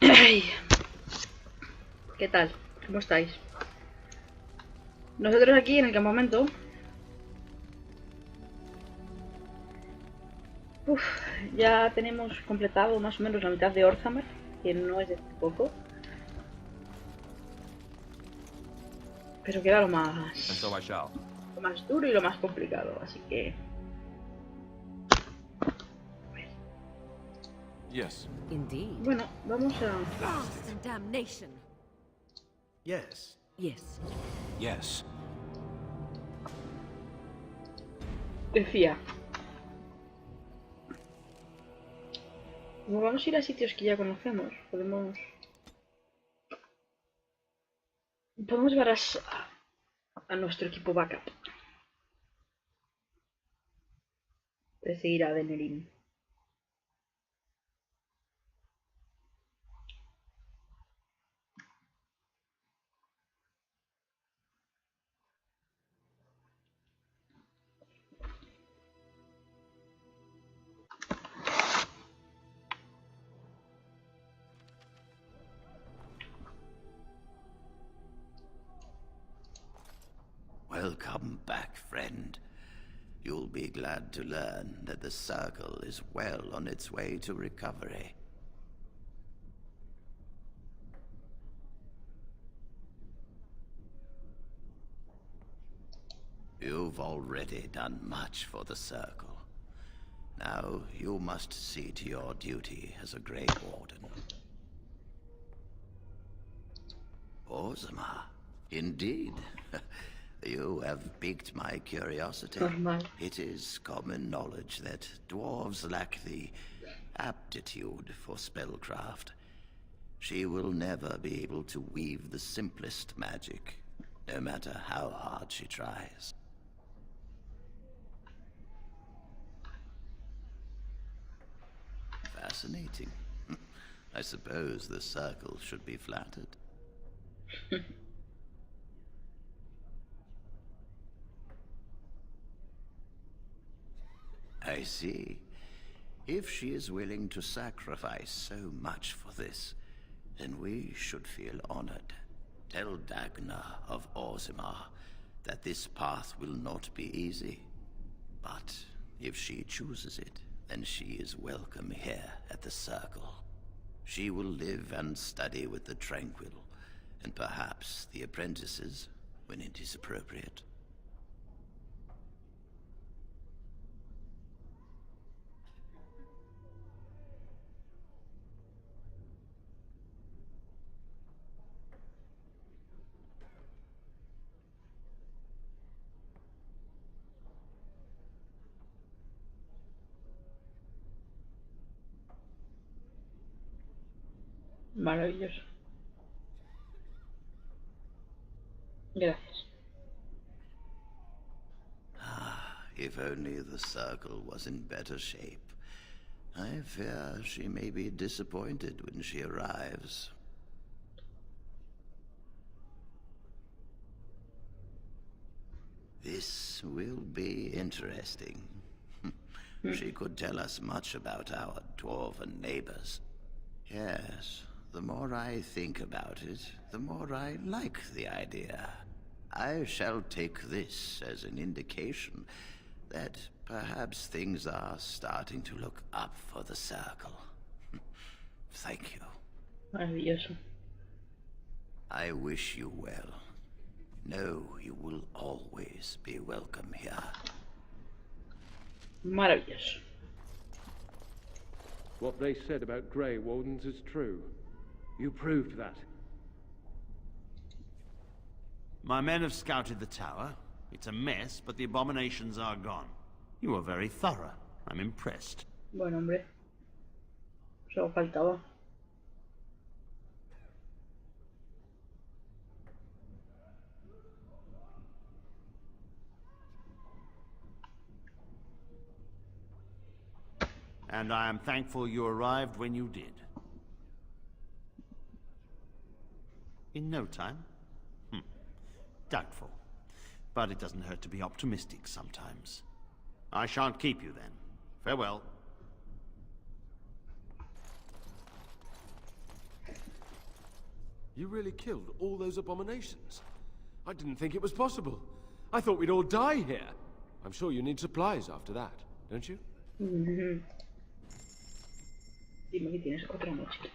Ay, ¿qué tal? ¿Cómo estáis? Nosotros aquí en el campamento. Uf, ya tenemos completado más o menos la mitad de Orzamer, que no es de poco. Pero queda lo más duro y lo más complicado, así que... Yes. Indeed. Bueno, vamos a... Blast and damnation. Yes. Yes. Yes. Decía... Como vamos a ir a sitios que ya conocemos, podemos llevar a nuestro equipo backup. De seguir a Denerim. Welcome back, friend. You'll be glad to learn that the Circle is well on its way to recovery. You've already done much for the Circle. Now you must see to your duty as a Grey Warden. Ozma, indeed. You have piqued my curiosity. Normal. It is common knowledge that dwarves lack the aptitude for spellcraft. She will never be able to weave the simplest magic, no matter how hard she tries. Fascinating. I suppose the Circle should be flattered. I see. If she is willing to sacrifice so much for this, then we should feel honored. Tell Dagna of Orzammar that this path will not be easy. But if she chooses it, then she is welcome here at the Circle. She will live and study with the Tranquil, and perhaps the apprentices, when it is appropriate. Maravilloso. Gracias. If only the Circle was in better shape. I fear she may be disappointed when she arrives. This will be interesting. She could tell us much about our dwarven neighbors. Yes, the more I think about it, the more I like the idea. I shall take this as an indication that perhaps things are starting to look up for the Circle. Thank you. Maravilloso. I wish you well. Know you will always be welcome here. Maravilloso. What they said about Grey Wardens is true. You proved that. My men have scouted the tower. It's a mess, but the abominations are gone. You were very thorough. I'm impressed. Bueno, hombre. Solo faltaba. And I am thankful you arrived when you did. In no time? Doubtful. But it doesn't hurt to be optimistic sometimes. I shan't keep you then. Farewell. You really killed all those abominations? I didn't think it was possible. I thought we'd all die here. I'm sure you need supplies after that, don't you? Dime que tienes otra mochila.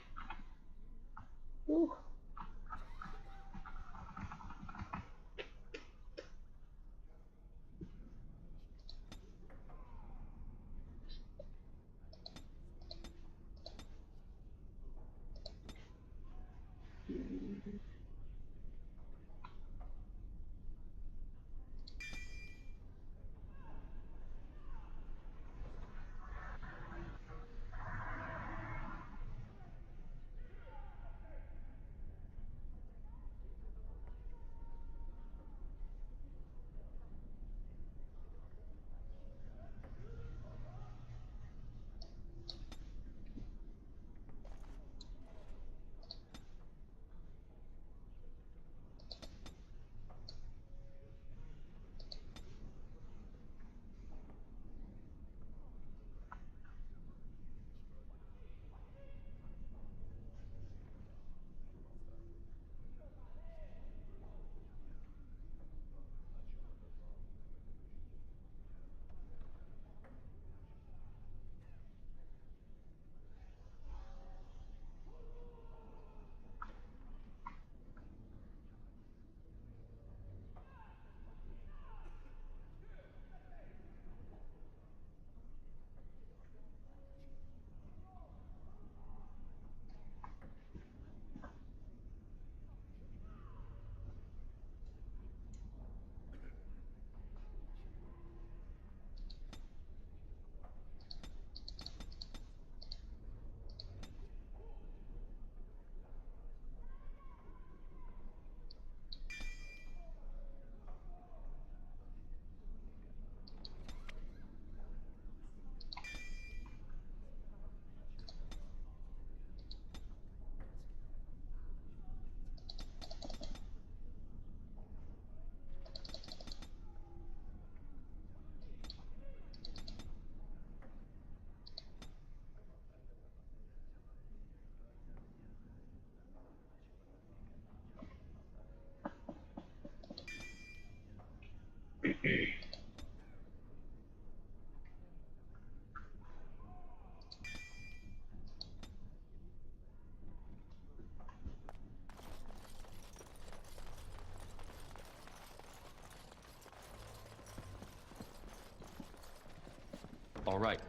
All right.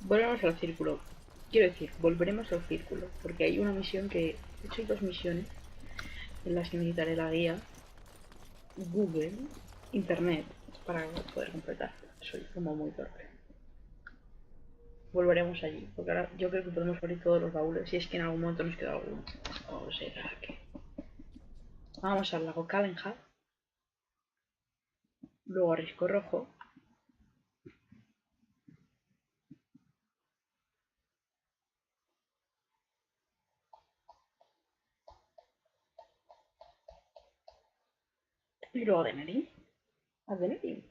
Volvemos al círculo. Quiero decir, volveremos al círculo, porque hay una misión que... De hecho hay dos misiones en las que necesitaré la guía Google, Internet, para poder completar. Soy como muy torpe. Volveremos allí, porque ahora yo creo que podemos abrir todos los baúles, si es que en algún momento nos queda alguno. O será que... Vamos al lago Calenhad, luego a Risco Rojo, y luego a Denerim. A Denerim.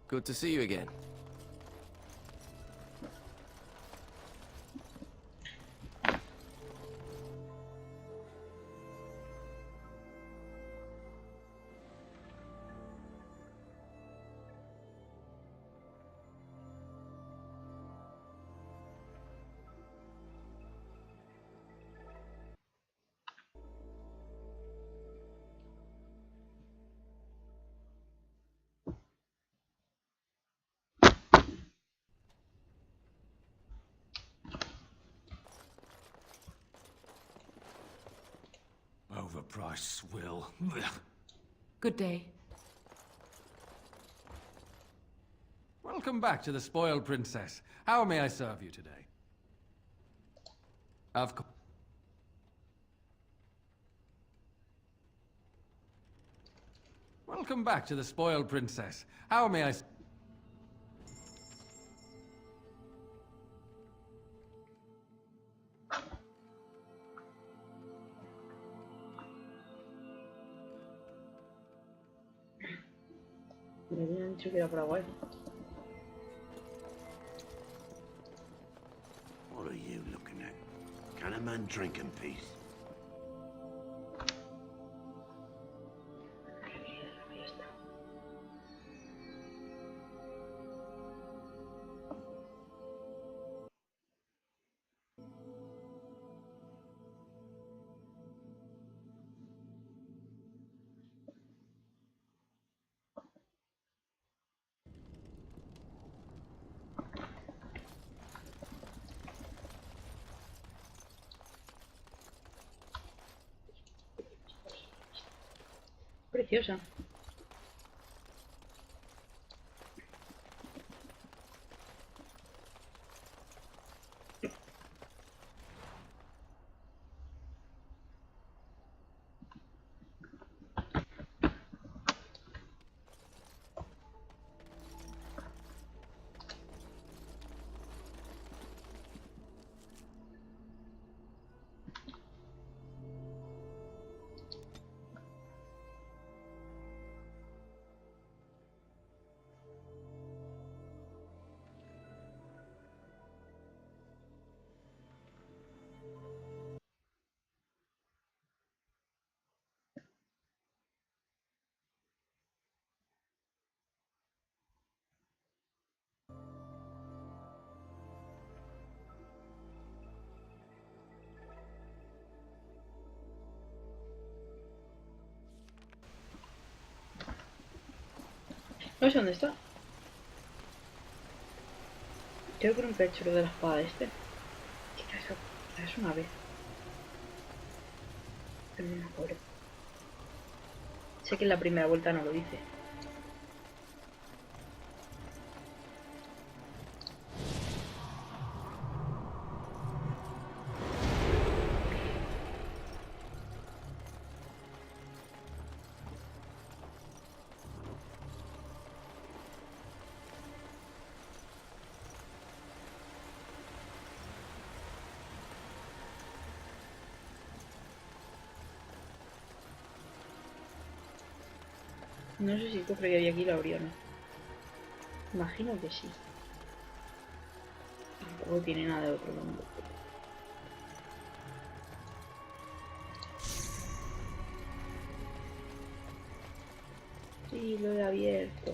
Good to see you again. Overpriced swill. Good day. Welcome back to the Spoiled Princess. How may I serve you today? Of course. Welcome back to the Spoiled Princess. How may I... Me habían dicho que era Paraguay. What are you looking at? Can a man drink in peace? Preciosa. No sé dónde está. Creo que era un pecho lo de la espada este. ¿Qué es una vez? Pero no me acuerdo. Sé que en la primera vuelta no lo dice. No sé si el cofre que había aquí lo abrió o no. Imagino que sí. Tampoco tiene nada de otro mundo. Sí, lo he abierto.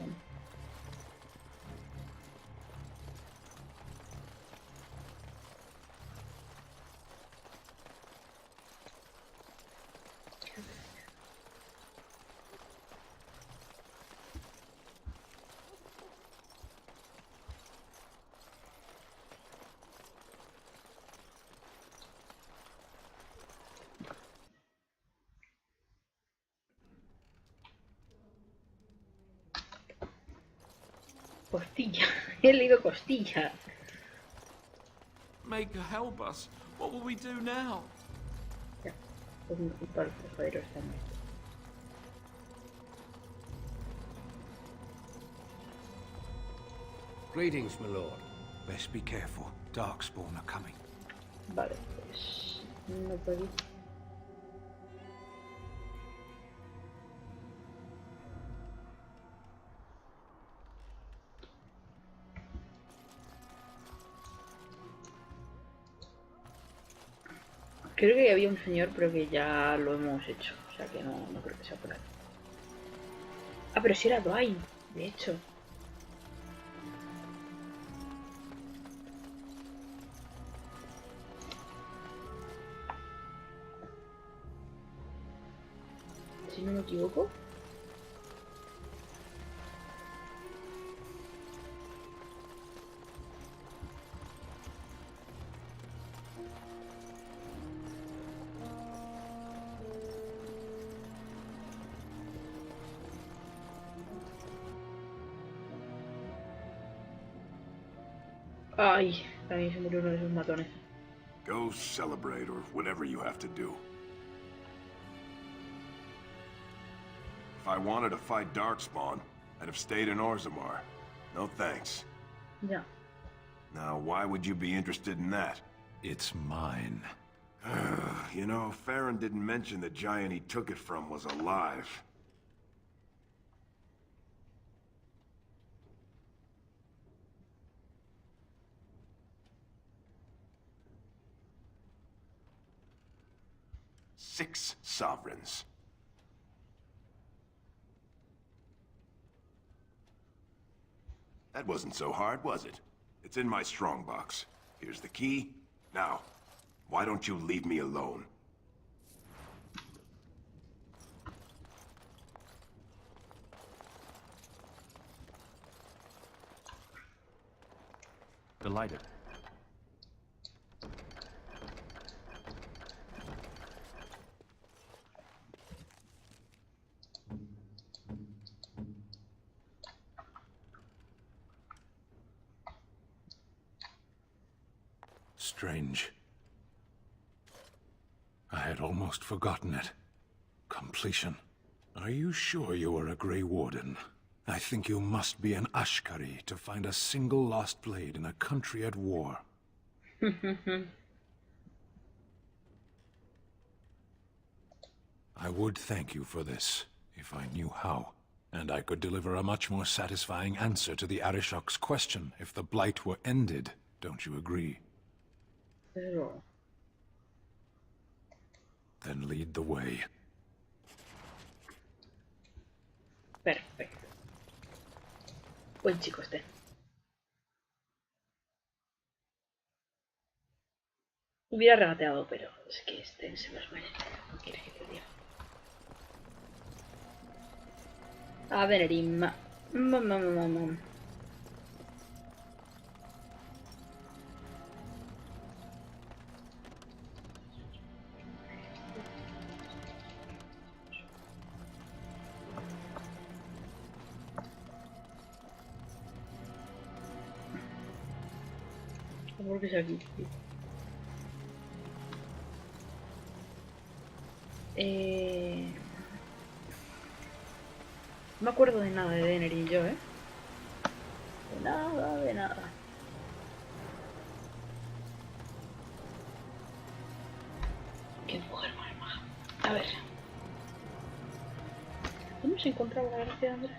Costilla. He leído costilla. Maker, help us. What will we do now? Ya. Pues mi culpa el fregadero está en esto. Greetings, my lord. Best be careful. Darkspawn are coming. Vale, pues... no puedo ir. Creo que había un señor, pero que ya lo hemos hecho. O sea que no creo que sea por ahí. Ah, pero sí era Dwayne, de hecho. Si no me equivoco. Ay, también se murió uno de esos matones. Go celebrate or whatever you have to do. If I wanted to fight Darkspawn, I'd have stayed in Orzammar. No thanks. Ya. Now, why would you be interested in that? It's mine. You know, Farron didn't mention the giant he took it from was alive. Six sovereigns. That wasn't so hard, was it? It's in my strongbox. Here's the key. Now, why don't you leave me alone? Delighted. Strange. I had almost forgotten it. Completion. Are you sure you are a Grey Warden? I think you must be an Ashkari to find a single lost blade in a country at war. I would thank you for this, if I knew how. And I could deliver a much more satisfying answer to the Arishok's question if the Blight were ended. Don't you agree? Pero... Then lead the way. Perfecto. Buen chico este. Hubiera regateado, pero es que este se los merece. No quiere que te diga. A Denerim. ¿Por qué es aquí? No me acuerdo de nada de Denerim yo, ¿eh? De nada, de nada. Qué mujer más maja. A ver. ¿Dónde se encontraba la gracia de Andrés?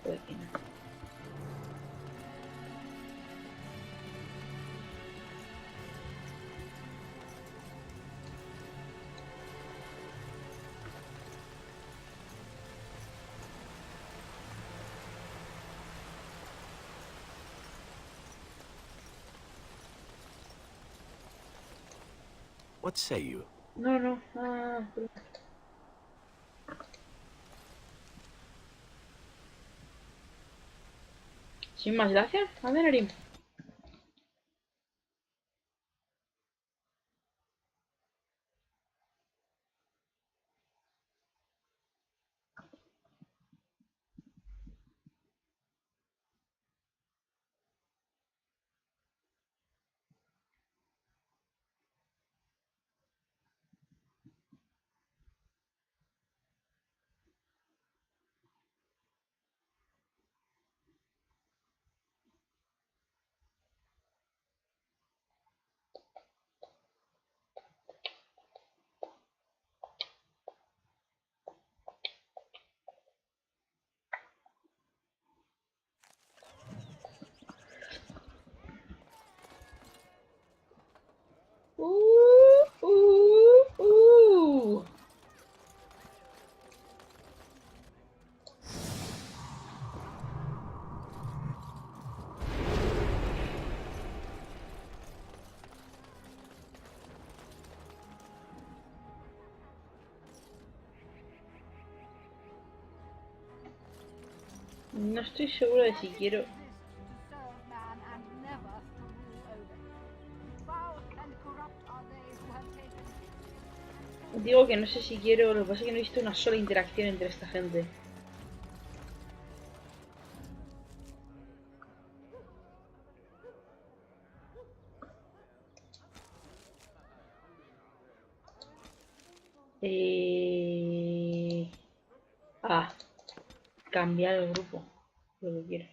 Pues aquí no. What say you? No, no. Ah, sin más gracias, a Denerim. Uh, uh, uh. No estoy seguro de si quiero... Digo que no sé si quiero, lo que pasa es que no he visto una sola interacción entre esta gente. Ah, cambiar el grupo. Lo que quiero.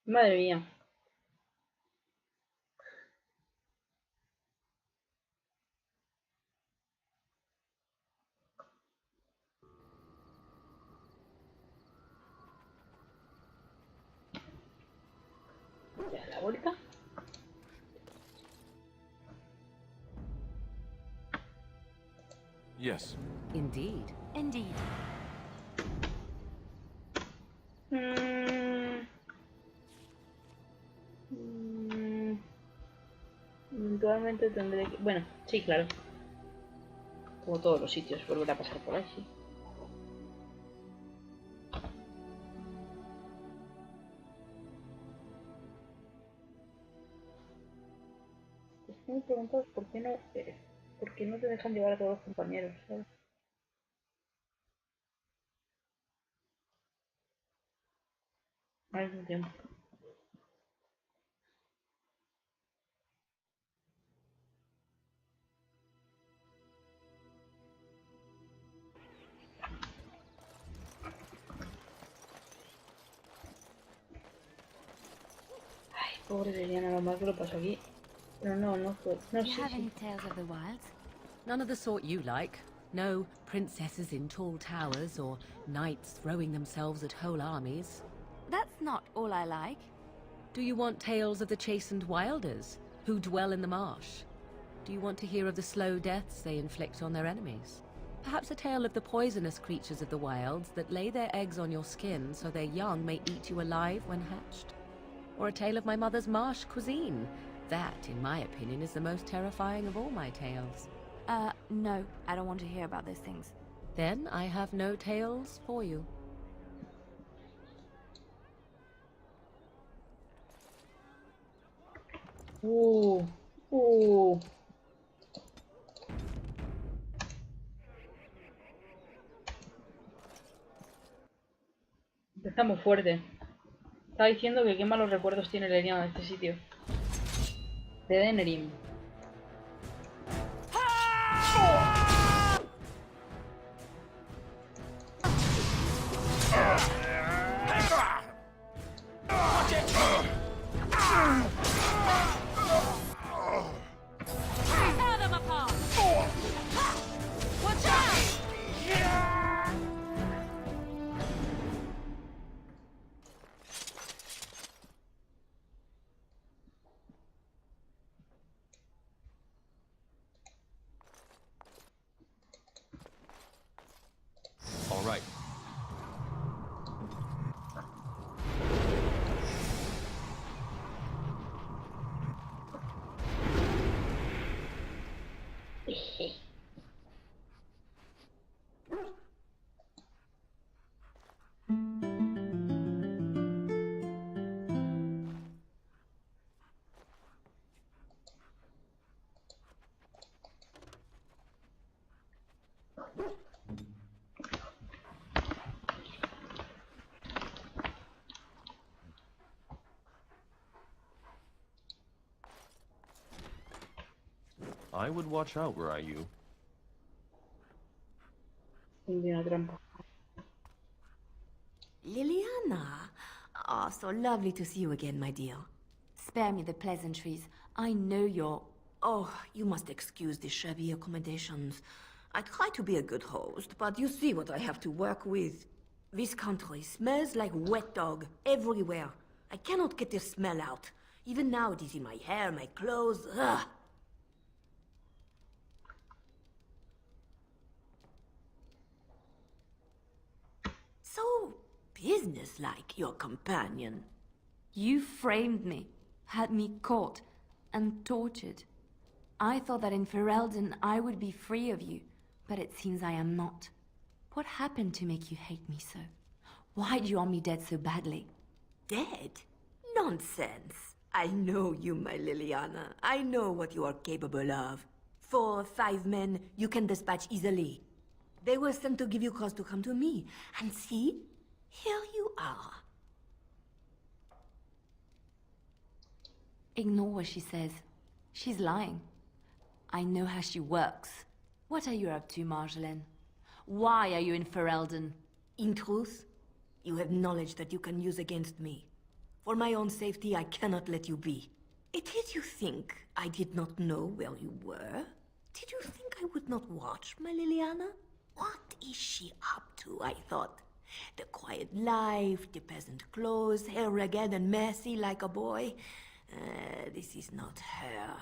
Madre mía. Ya la vuelta. Yes. Indeed. Indeed. Eventualmente tendré que... Bueno, sí, claro. Como todos los sitios, volver a pasar por ahí, sí. Es que me pregunto por qué no te dejan llevar a todos los compañeros, ¿sabes? Al mismo tiempo. Ay, pobre Leliana, lo mal que lo pasó aquí. Pero no fue. No, Do you sí, have sí. any tales of the wilds? None of the sort you like. No princesses in tall towers or knights throwing themselves at whole armies. That's not all I like. Do you want tales of the chastened wilders who dwell in the marsh? Do you want to hear of the slow deaths they inflict on their enemies? Perhaps a tale of the poisonous creatures of the wilds that lay their eggs on your skin so their young may eat you alive when hatched? Or a tale of my mother's marsh cuisine? That, in my opinion, is the most terrifying of all my tales. No, I don't want to hear about those things. Then I have no tales for you. Uh. Empezamos fuerte. Estaba diciendo que qué malos recuerdos tiene Leliana de este sitio. De Denerim. Tear them apart! Watch out! All right. I would watch out were I you. Una trampa. Leliana! Ah, so lovely to see you again, my dear. Spare me the pleasantries. I know you're... Oh, you must excuse the shabby accommodations. I try to be a good host, but you see what I have to work with. This country smells like wet dog everywhere. I cannot get the smell out. Even now it is in my hair, my clothes. Ugh. So businesslike, your companion. You framed me, had me caught, and tortured. I thought that in Ferelden I would be free of you, but it seems I am not. What happened to make you hate me so? Why do you want me dead so badly? Dead? Nonsense. I know you, my Leliana. I know what you are capable of. 4 or 5 men you can dispatch easily. They were sent to give you cause to come to me. And see, here you are. Ignore what she says. She's lying. I know how she works. What are you up to, Marjolaine? Why are you in Ferelden? In truth, you have knowledge that you can use against me. For my own safety, I cannot let you be. It is you think I did not know where you were? Did you think I would not watch, my Leliana? What is she up to, I thought? The quiet life, the peasant clothes, hair ragged and messy like a boy. This is not her.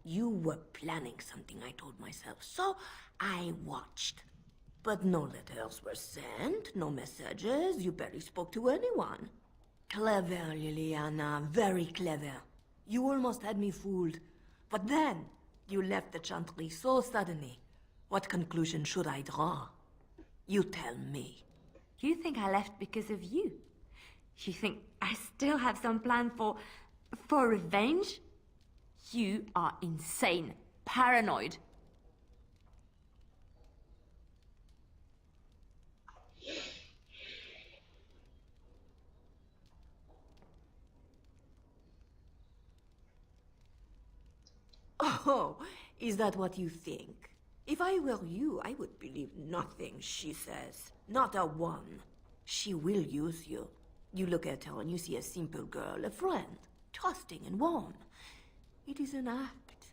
You were planning something, I told myself, so I watched. But no letters were sent, no messages, you barely spoke to anyone. Clever, Leliana, very clever. You almost had me fooled. But then, you left the Chantry so suddenly. What conclusion should I draw? You tell me. You think I left because of you? You think I still have some plan for revenge? You are insane, paranoid. Oh, is that what you think? If I were you, I would believe nothing she says. Not a one. She will use you. You look at her and you see a simple girl, a friend, trusting and warm. It is an act.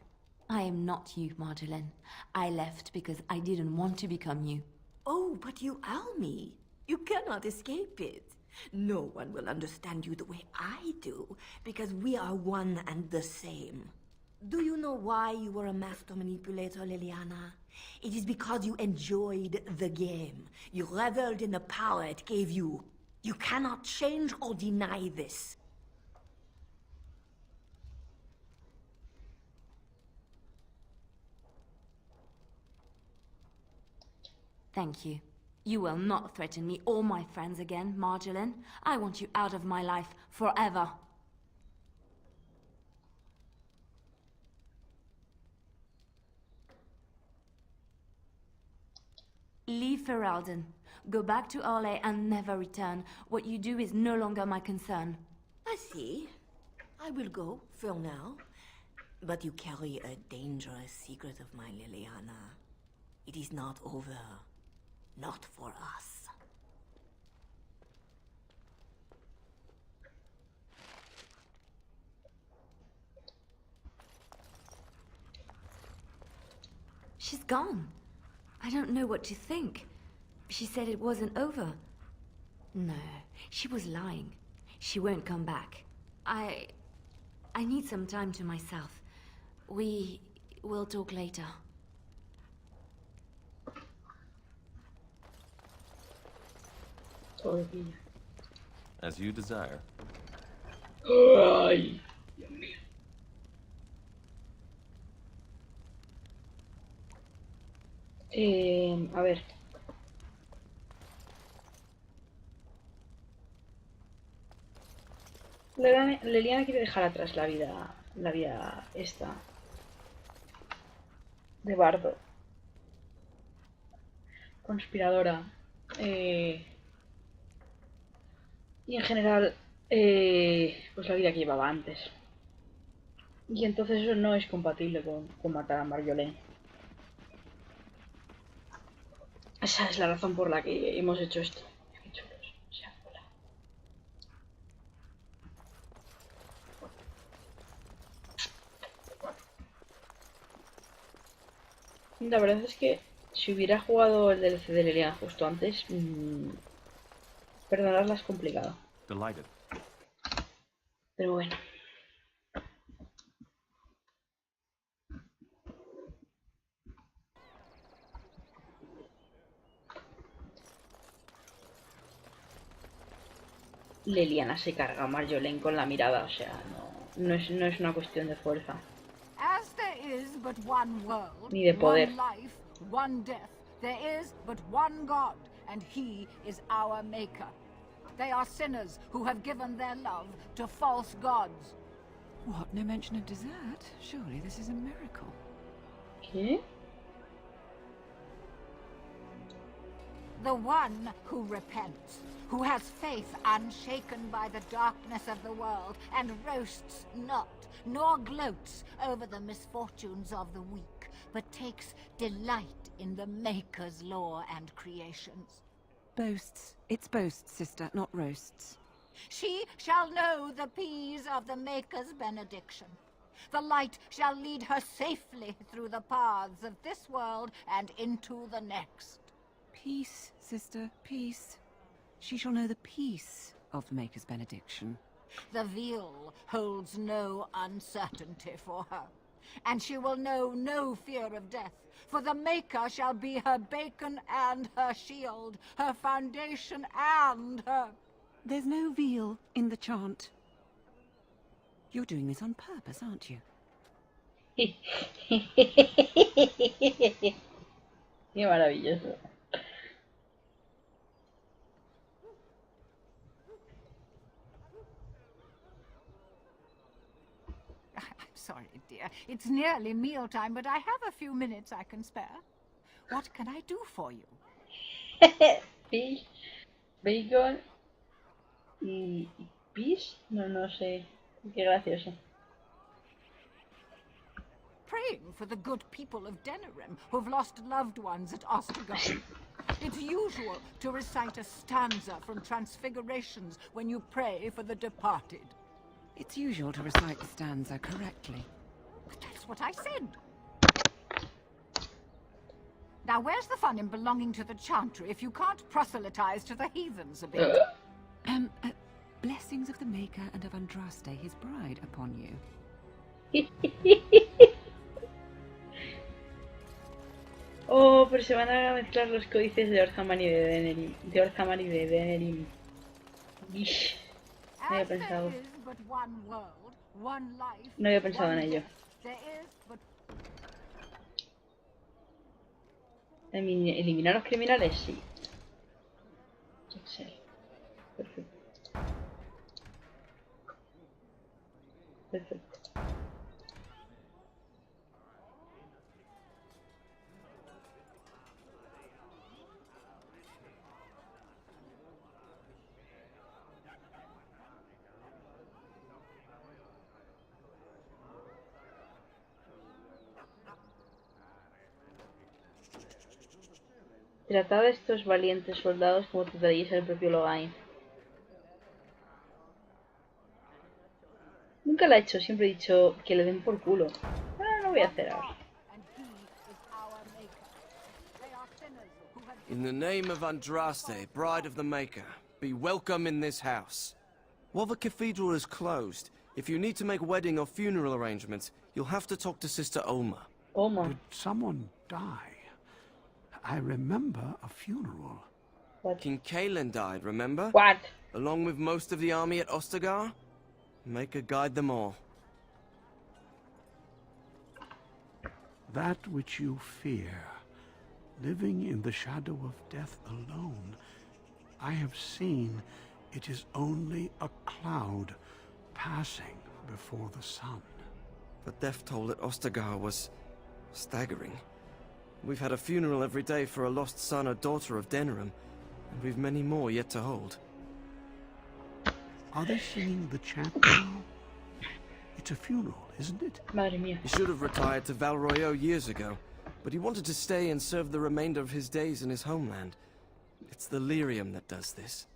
I am not you, Marjolaine. I left because I didn't want to become you. Oh, but you are me. You cannot escape it. No one will understand you the way I do, because we are one and the same. Do you know why you were a master manipulator, Leliana? It is because you enjoyed the game. You reveled in the power it gave you. You cannot change or deny this. Thank you. You will not threaten me or my friends again, Marjolaine. I want you out of my life forever. Leave Ferelden. Go back to Arlay and never return. What you do is no longer my concern. I see. I will go, for now. But you carry a dangerous secret of mine, Leliana. It is not over. Not for us. She's gone. I don't know what to think. She said it wasn't over. No, she was lying. She won't come back. I need some time to myself. We will talk later. As you desire. Ay, Dios mío. A ver. Leliana quiere dejar atrás la vida esta de bardo, conspiradora, y en general pues la vida que llevaba antes, y entonces eso no es compatible con matar a Marjolaine. Esa es la razón por la que hemos hecho esto. La verdad es que si hubiera jugado el DLC de Leliana justo antes, perdonarla es complicado. Delighted. Pero bueno. Leliana se carga a Marjolaine con la mirada, o sea, no es una cuestión de fuerza. As there is but one world, Ni de poder. one life, one death, there is but one God, and he is our maker. They are sinners who have given their love to false gods. What? No mention of dessert? Surely this is a miracle. ¿Qué? The one who repents, who has faith unshaken by the darkness of the world, and roasts not, nor gloats over the misfortunes of the weak, but takes delight in the Maker's law and creations. Boasts. It's boasts, sister, not roasts. She shall know the peace of the Maker's benediction. The light shall lead her safely through the paths of this world and into the next. Peace, sister, peace. She shall know the peace of the Maker's benediction. The veil holds no uncertainty for her, and she will know no fear of death, for the Maker shall be her beacon and her shield, her foundation and her... There's no veal in the chant. You're doing this on purpose, aren't you? Qué maravilloso. I'm sorry, dear. It's nearly mealtime, but I have a few minutes I can spare. What can I do for you? Fish, bacon y peas. No sé. Qué gracioso. Praying for the good people of Denerim who've lost loved ones at Ostergard. It's usual to recite a stanza from Transfigurations when you pray for the departed. It's usual to recite the stanza correctly. But that's what I said. Now, where's the fun in belonging to the Chantry if you can't proselytize to the heathens a bit? Blessings of the Maker and of Andraste, his bride, upon you. Oh, pero se van a mezclar los códices de Orzaman y de Denerim. De Orzaman y de Denerim. Ish. No había pensado. No había pensado en ello. ¿Eliminar a los criminales? Sí. Lexael. Perfecto. Perfecto. Tratad a estos valientes soldados como trataríais al propio Logain. Nunca lo he hecho, siempre he dicho que le den por culo. Ah, no voy a hacer ahora. In the name of Andraste, bride of the Maker, be welcome in this house. While the cathedral is closed, if you need to make wedding or funeral arrangements, you'll have to talk to Sister Olma. Olma. Did someone die? I remember a funeral. What? King Kaelin died, remember? What? Along with most of the army at Ostergar? Maker guide them all. That which you fear, living in the shadow of death alone, I have seen it is only a cloud passing before the sun. The death toll at Ostergar was staggering. We've had a funeral every day for a lost son or daughter of Denerim, and we've many more yet to hold. Are they singing the chant now? It's a funeral, isn't it? Madre mía. He should have retired to Val Royeaux years ago, but he wanted to stay and serve the remainder of his days in his homeland. It's the lyrium that does this.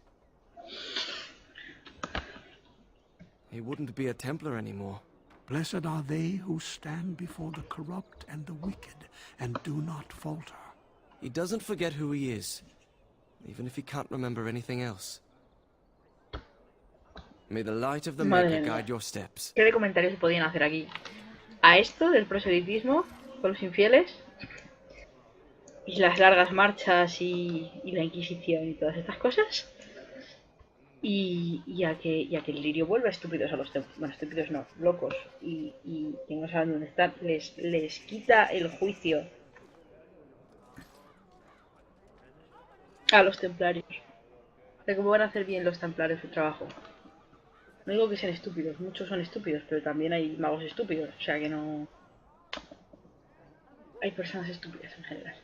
He wouldn't be a Templar anymore. Blessed are they who stand before the corrupt and the wicked, and do not falter. He doesn't forget who he is, even if he can't remember anything else. May the light of the Maker guide your steps. ¿Qué de comentarios se podían hacer aquí? A esto del proselitismo con los infieles y las largas marchas y la Inquisición y todas estas cosas. Y a que el lirio vuelva estúpidos a los templos. Bueno, estúpidos no, locos. Y que no saben dónde están. Les quita el juicio. A los templarios. De cómo van a hacer bien los templarios su trabajo. No digo que sean estúpidos, muchos son estúpidos, pero también hay magos estúpidos, o sea que no... Hay personas estúpidas en general.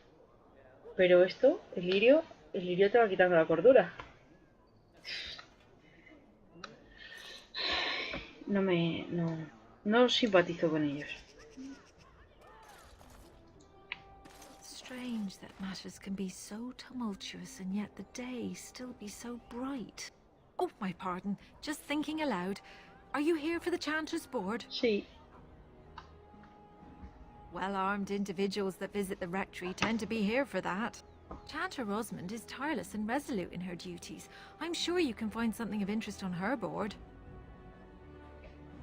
Pero esto, el lirio te va quitando la cordura. No simpatizo con ellos. Strange that matters can be so tumultuous and yet the day still be so bright. Oh, my pardon. Just thinking aloud. Are you here for the Chanter's Board? Sí. Well-armed individuals that visit the rectory tend to be here for that. Chanter Rosamond is tireless and resolute in her duties. I'm sure you can find something of interest on her board.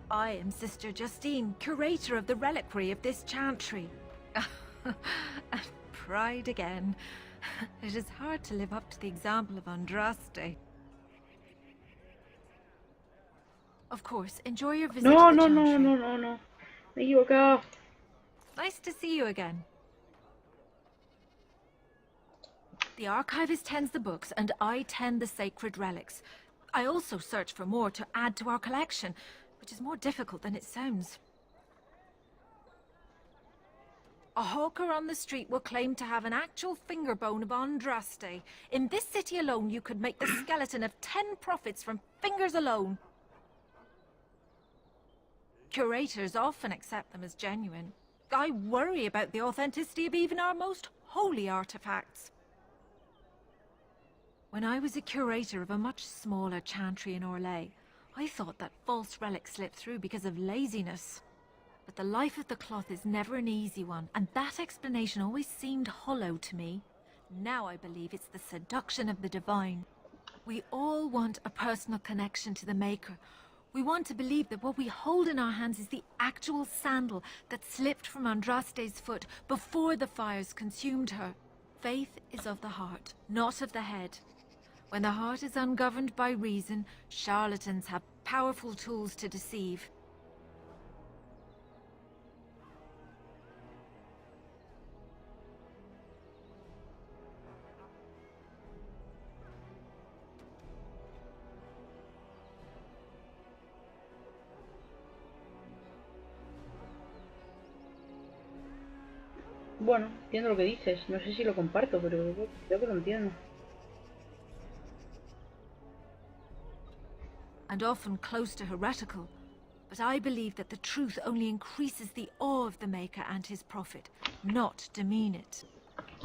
I am Sister Justine, curator of the reliquary of this chantry. Pride again. It is hard to live up to the example of Andraste. Of course, enjoy your visit to the chantry. No. Me he equivocado. Nice to see you again. The archivist tends the books, and I tend the sacred relics. I also search for more to add to our collection, which is more difficult than it sounds. A hawker on the street will claim to have an actual finger bone of Andraste. In this city alone, you could make the skeleton of 10 prophets from fingers alone. Curators often accept them as genuine. I worry about the authenticity of even our most holy artifacts. When I was a curator of a much smaller chantry in Orlais, I thought that false relics slipped through because of laziness. But the life of the cloth is never an easy one, and that explanation always seemed hollow to me. Now I believe it's the seduction of the divine. We all want a personal connection to the Maker. We want to believe that what we hold in our hands is the actual sandal that slipped from Andraste's foot before the fires consumed her. Faith is of the heart, not of the head. When the heart is ungoverned by reason, charlatans have powerful tools to deceive. Bueno, entiendo lo que dices. No sé si lo comparto, pero creo que lo entiendo. And often close to heretical. But I believe that the truth only increases the awe of the Maker and his prophet, not demean it.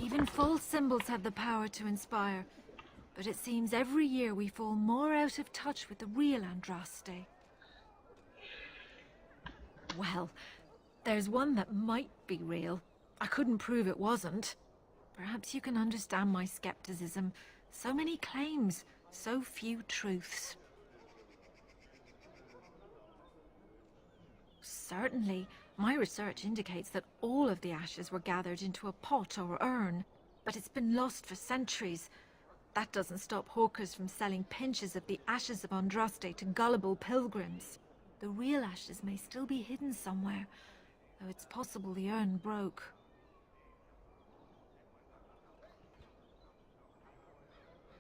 Even false symbols have the power to inspire. But it seems every year we fall more out of touch with the real Andraste. Well, there's one that might be real. I couldn't prove it wasn't. Perhaps you can understand my skepticism. So many claims, so few truths. Certainly, my research indicates that all of the ashes were gathered into a pot or urn, but it's been lost for centuries. That doesn't stop hawkers from selling pinches of the ashes of Andraste to gullible pilgrims. The real ashes may still be hidden somewhere, though it's possible the urn broke.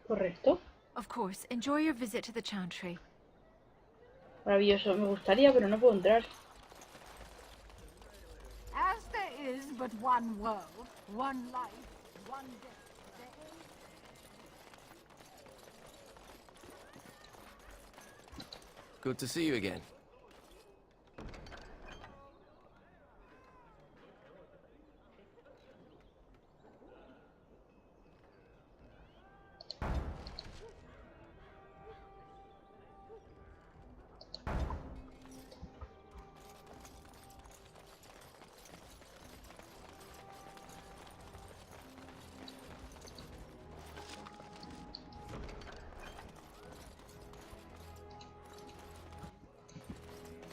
Correcto. Of course, enjoy your visit to the chantry. Maravilloso, me gustaría, pero no puedo entrar. As there is but one world, one life, one destiny. Good to see you again.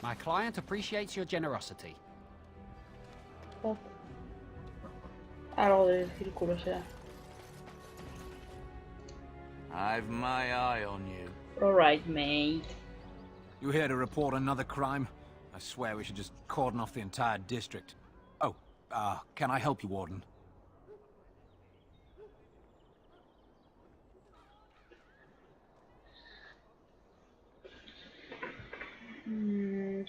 My client appreciates your generosity. Oh. Algo del círculo será. I've my eye on you. Alright, mate. You here to report another crime? I swear we should just cordon off the entire district. Oh, can I help you, Warden?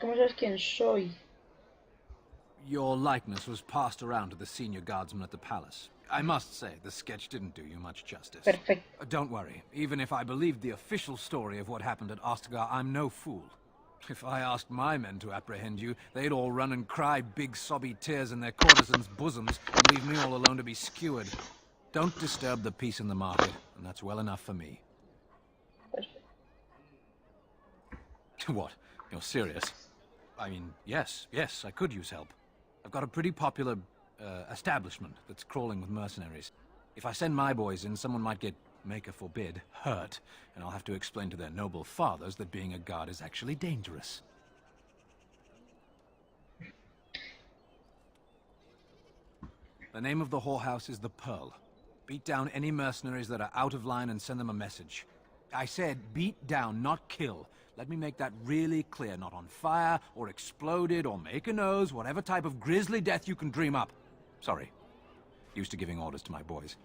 ¿Cómo sabes quién soy? Your likeness was passed around to the senior guardsman at the palace. I must say, the sketch didn't do you much justice. Perfecto. Don't worry. Even if I believed the official story of what happened at Oscar, I'm no fool. If I asked my men to apprehend you, they'd all run and cry big sobby tears in their courtesans' bosoms and leave me all alone to be skewered. Don't disturb the peace in the market, and that's well enough for me. What? You're serious? I mean, yes, I could use help. I've got a pretty popular, establishment that's crawling with mercenaries. If I send my boys in, someone might get, maker forbid, hurt, and I'll have to explain to their noble fathers that being a guard is actually dangerous. The name of the whorehouse is the Pearl. Beat down any mercenaries that are out of line and send them a message. I said beat down, not kill. Let me make that really clear. Not on fire, or exploded, or make a nose, whatever type of grisly death you can dream up. Sorry. Used to giving orders to my boys.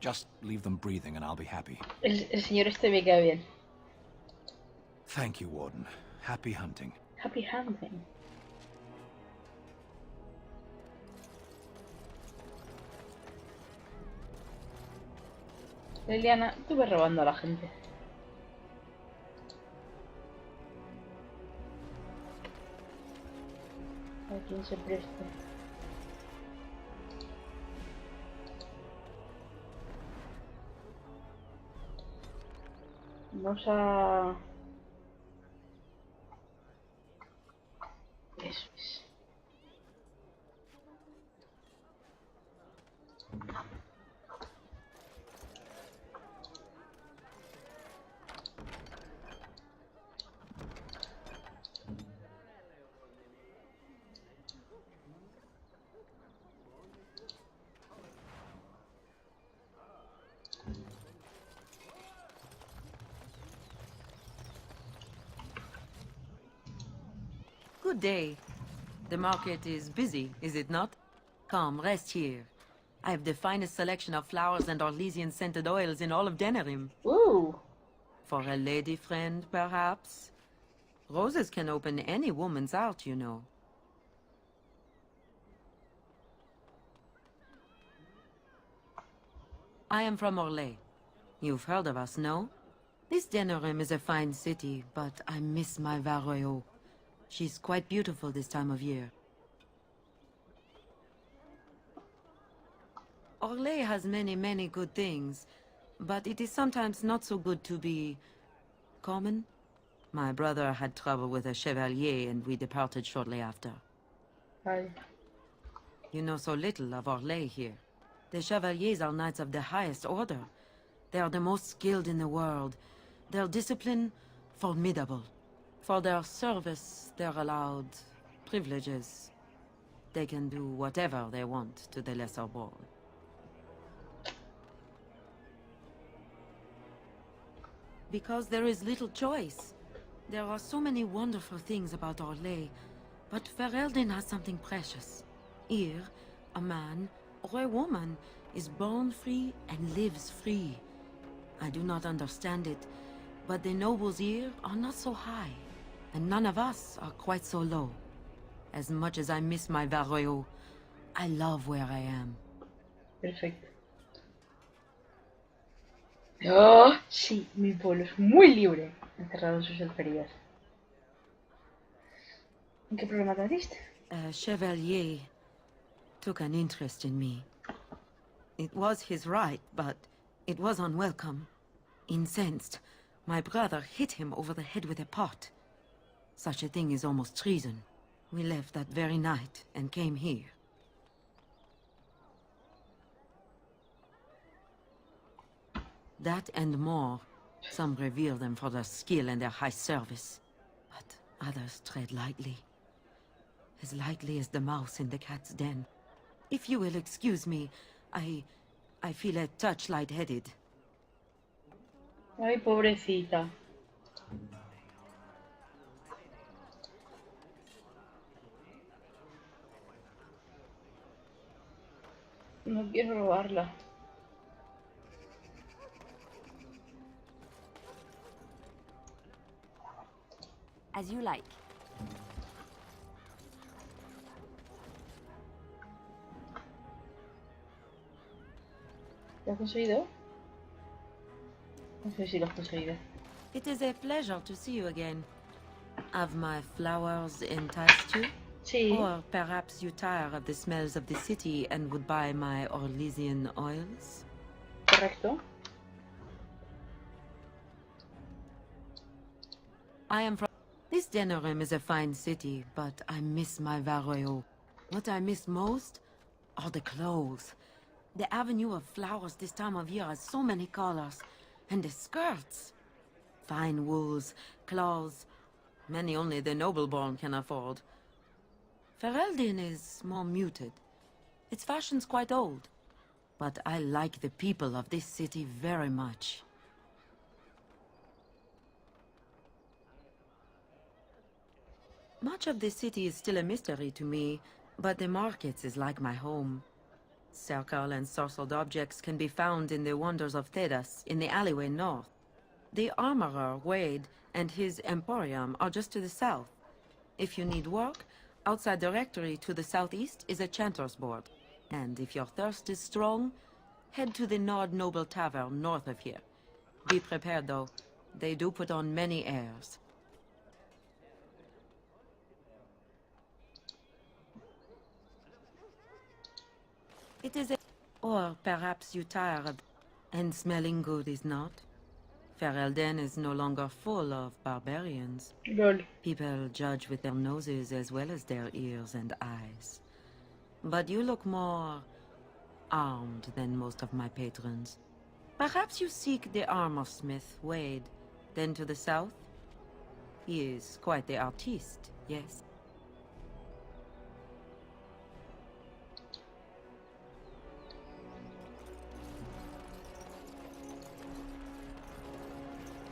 Just leave them breathing and I'll be happy. El señor este me cae bien. Thank you, Warden. Happy hunting. Happy hunting. Leliana, tú vas robando a la gente. A quien se preste. Vamos a... Eso es. Good day. The market is busy, is it not? Come, rest here. I have the finest selection of flowers and Orlesian scented oils in all of Denerim. Ooh. For a lady friend, perhaps? Roses can open any woman's heart, you know. I am from Orlais. You've heard of us, no? This Denerim is a fine city, but I miss my Varroyo. She's quite beautiful this time of year. Orlais has many good things, but it is sometimes not so good to be... common? My brother had trouble with a chevalier and we departed shortly after. Hi. You know so little of Orlais here. The chevaliers are knights of the highest order. They are the most skilled in the world. Their discipline, formidable. For their service, they're allowed privileges. They can do whatever they want to the lesser born. Because there is little choice. There are so many wonderful things about Orlais, but Ferelden has something precious. Here, a man or a woman is born free and lives free. I do not understand it, but the nobles here are not so high. And none of us are quite so low. As much as I miss my Varroyo, I love where I am. Perfecto. Oh, sí, mi pueblo es muy libre, encerrado en sus alferías. ¿En qué problema te metiste? A chevalier took an interest in me. It was his right, but it was unwelcome. Incensed, my brother hit him over the head with a pot. Such a thing is almost treason. We left that very night and came here. That and more. Some revere them for their skill and their high service. But others tread lightly. As lightly as the mouse in the cat's den. If you will excuse me, I feel a touch lightheaded. Ay, pobrecita. No quiero robarla. As you like. ¿Lo has conseguido? No sé si lo has conseguido. It is a pleasure to see you again. Have my flowers enticed you? Sí. Or perhaps you tire of the smells of the city and would buy my Orlesian oils? Correcto. I am from... This Denerim is a fine city, but I miss my Varroyo. What I miss most are the clothes. The avenue of flowers this time of year has so many colors. And the skirts. Fine wools, cloths, many only the noble-born can afford. Ferelden is more muted. Its fashion's quite old. But I like the people of this city very much. Much of the city is still a mystery to me, but the markets is like my home. Circle and sorcelled objects can be found in the wonders of Thedas, in the alleyway north. The armorer, Wade, and his emporium are just to the south. If you need work, outside the rectory to the southeast is a chanter's board. And if your thirst is strong, head to the Nord Noble Tavern north of here. Be prepared, though. They do put on many airs. It is a... Or perhaps you tire of... And smelling good is not. Ferelden is no longer full of barbarians. Lol. People judge with their noses as well as their ears and eyes. But you look more... armed than most of my patrons. Perhaps you seek the armorsmith, Wade. Then to the south? He is quite the artiste, yes.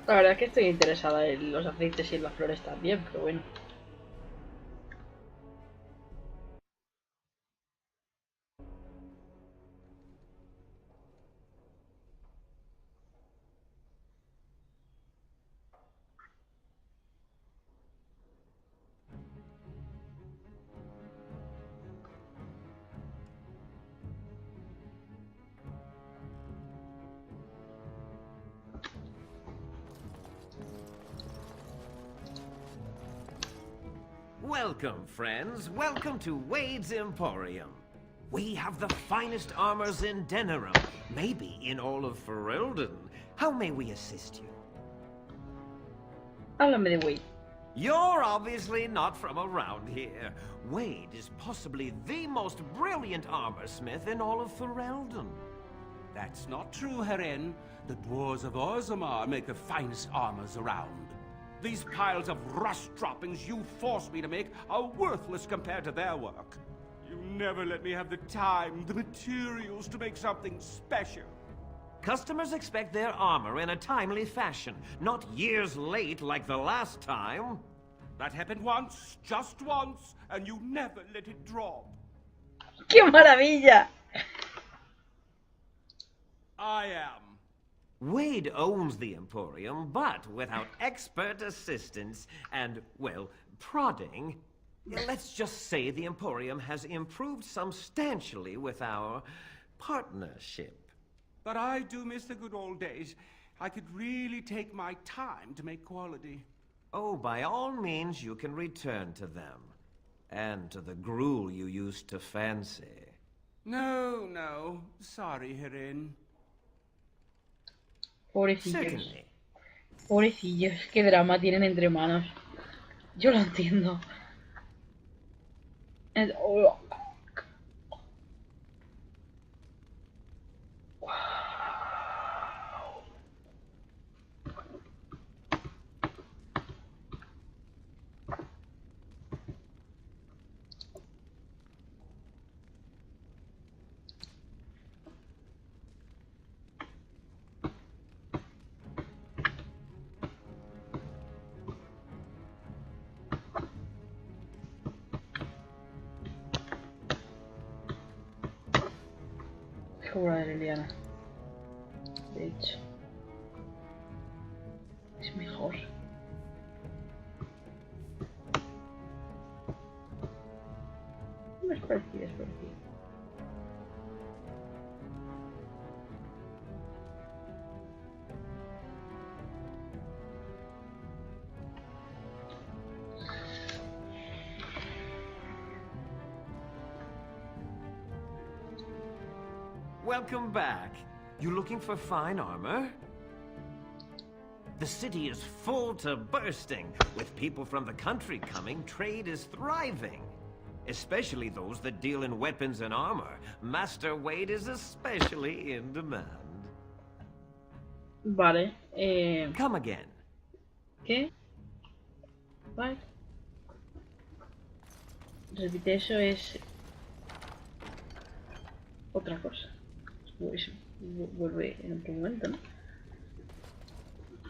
La verdad es que estoy interesada en los aceites y en las flores también, pero bueno. Welcome, friends. Welcome to Wade's Emporium. We have the finest armors in Denerim, maybe in all of Ferelden. How may we assist you? Háblame de Wade. You're obviously not from around here. Wade is possibly the most brilliant armorsmith in all of Ferelden. That's not true, Herin. The dwarves of Orzammar make the finest armors around. These piles of rust droppings you force me to make are worthless compared to their work. You never let me have the time, the materials to make something special. Customers expect their armor in a timely fashion, not years late like the last time. That happened once, just once, and you never let it drop. ¡Qué maravilla! I am. Wade owns the Emporium, but without expert assistance and, well, prodding, let's just say the Emporium has improved substantially with our partnership. But I do miss the good old days. I could really take my time to make quality. Oh, by all means, you can return to them. And to the gruel you used to fancy. No, no. Sorry, Herin. Pobrecillos. Pobrecillos, qué drama tienen entre manos. Yo lo entiendo. Como la de Leliana. De hecho. Es mejor. Es parecido, es parecido. welcome back. You looking for fine armor? The city is full to bursting. With people from the country coming, trade is thriving. Especially those that deal in weapons and armor. Master Wade is especially in demand. Vale. Come again. ¿Qué? Vale. Repite, eso es otra cosa. Pues vuelve en otro momento, ¿no?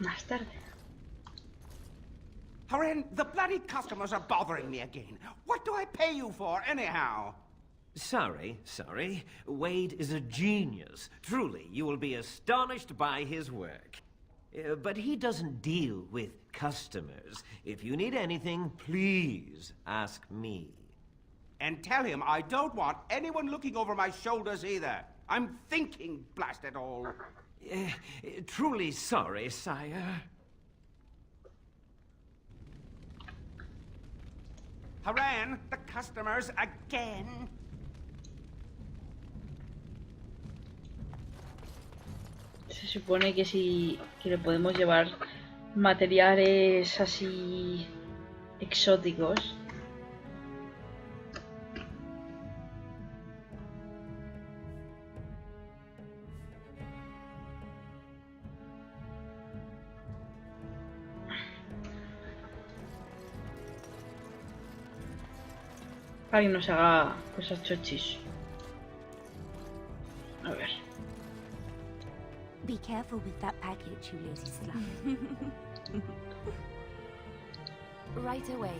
Más tarde. Haren, the bloody customers are bothering me again. What do I pay you for, anyhow? Sorry. Wade is a genius. Truly, you will be astonished by his work. But he doesn't deal with customers. If you need anything, please ask me. And tell him I don't want anyone looking over my shoulders either. I'm thinking, blast it all. Truly sorry, sire. Haren, the customers again. Se supone que si que le podemos llevar materiales así exóticos. Para que nos haga cosas chochis. A ver. Be careful with that package, you lazy slut. Right away.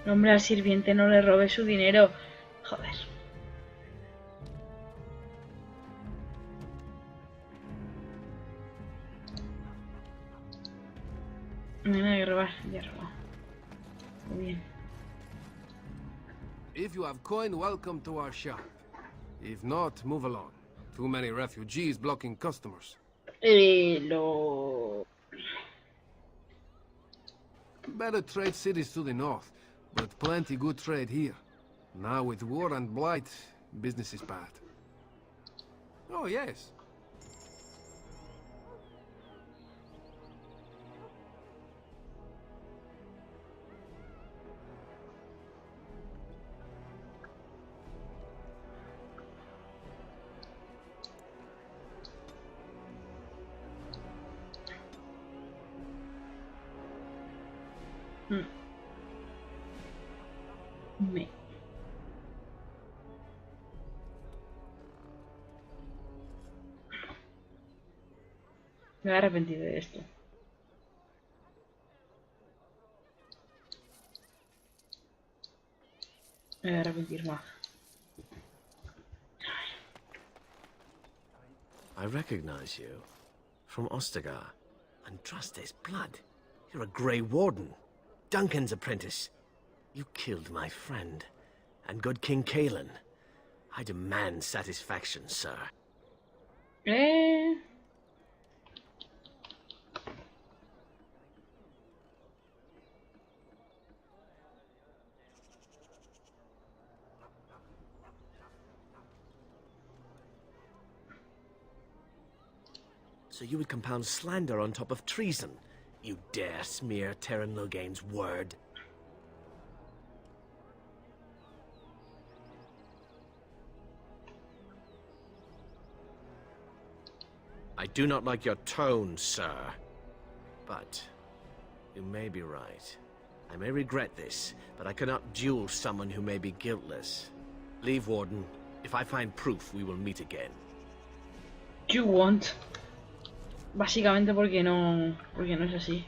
No, hombre, al sirviente no le robe su dinero. Joder. No hay nada que robar, ya robó. Muy bien. If you have coin, welcome to our shop. If not, move along. Too many refugees blocking customers. Better trade cities to the north, but plenty good trade here. Now with war and blight, business is bad. Oh yes. Me voy a arrepentir de esto. Me voy a arrepentir más. I recognize you. From Ostagar. Andraste's blood. You're a Grey Warden. Duncan's apprentice. You killed my friend. And good King Kalen. I demand satisfaction, sir. So you would compound slander on top of treason? You dare smear Terran Loghain's word? I do not like your tone, sir. But you may be right. I may regret this, but I cannot duel someone who may be guiltless. Leave, Warden. If I find proof, we will meet again. You won't. Básicamente porque no es así.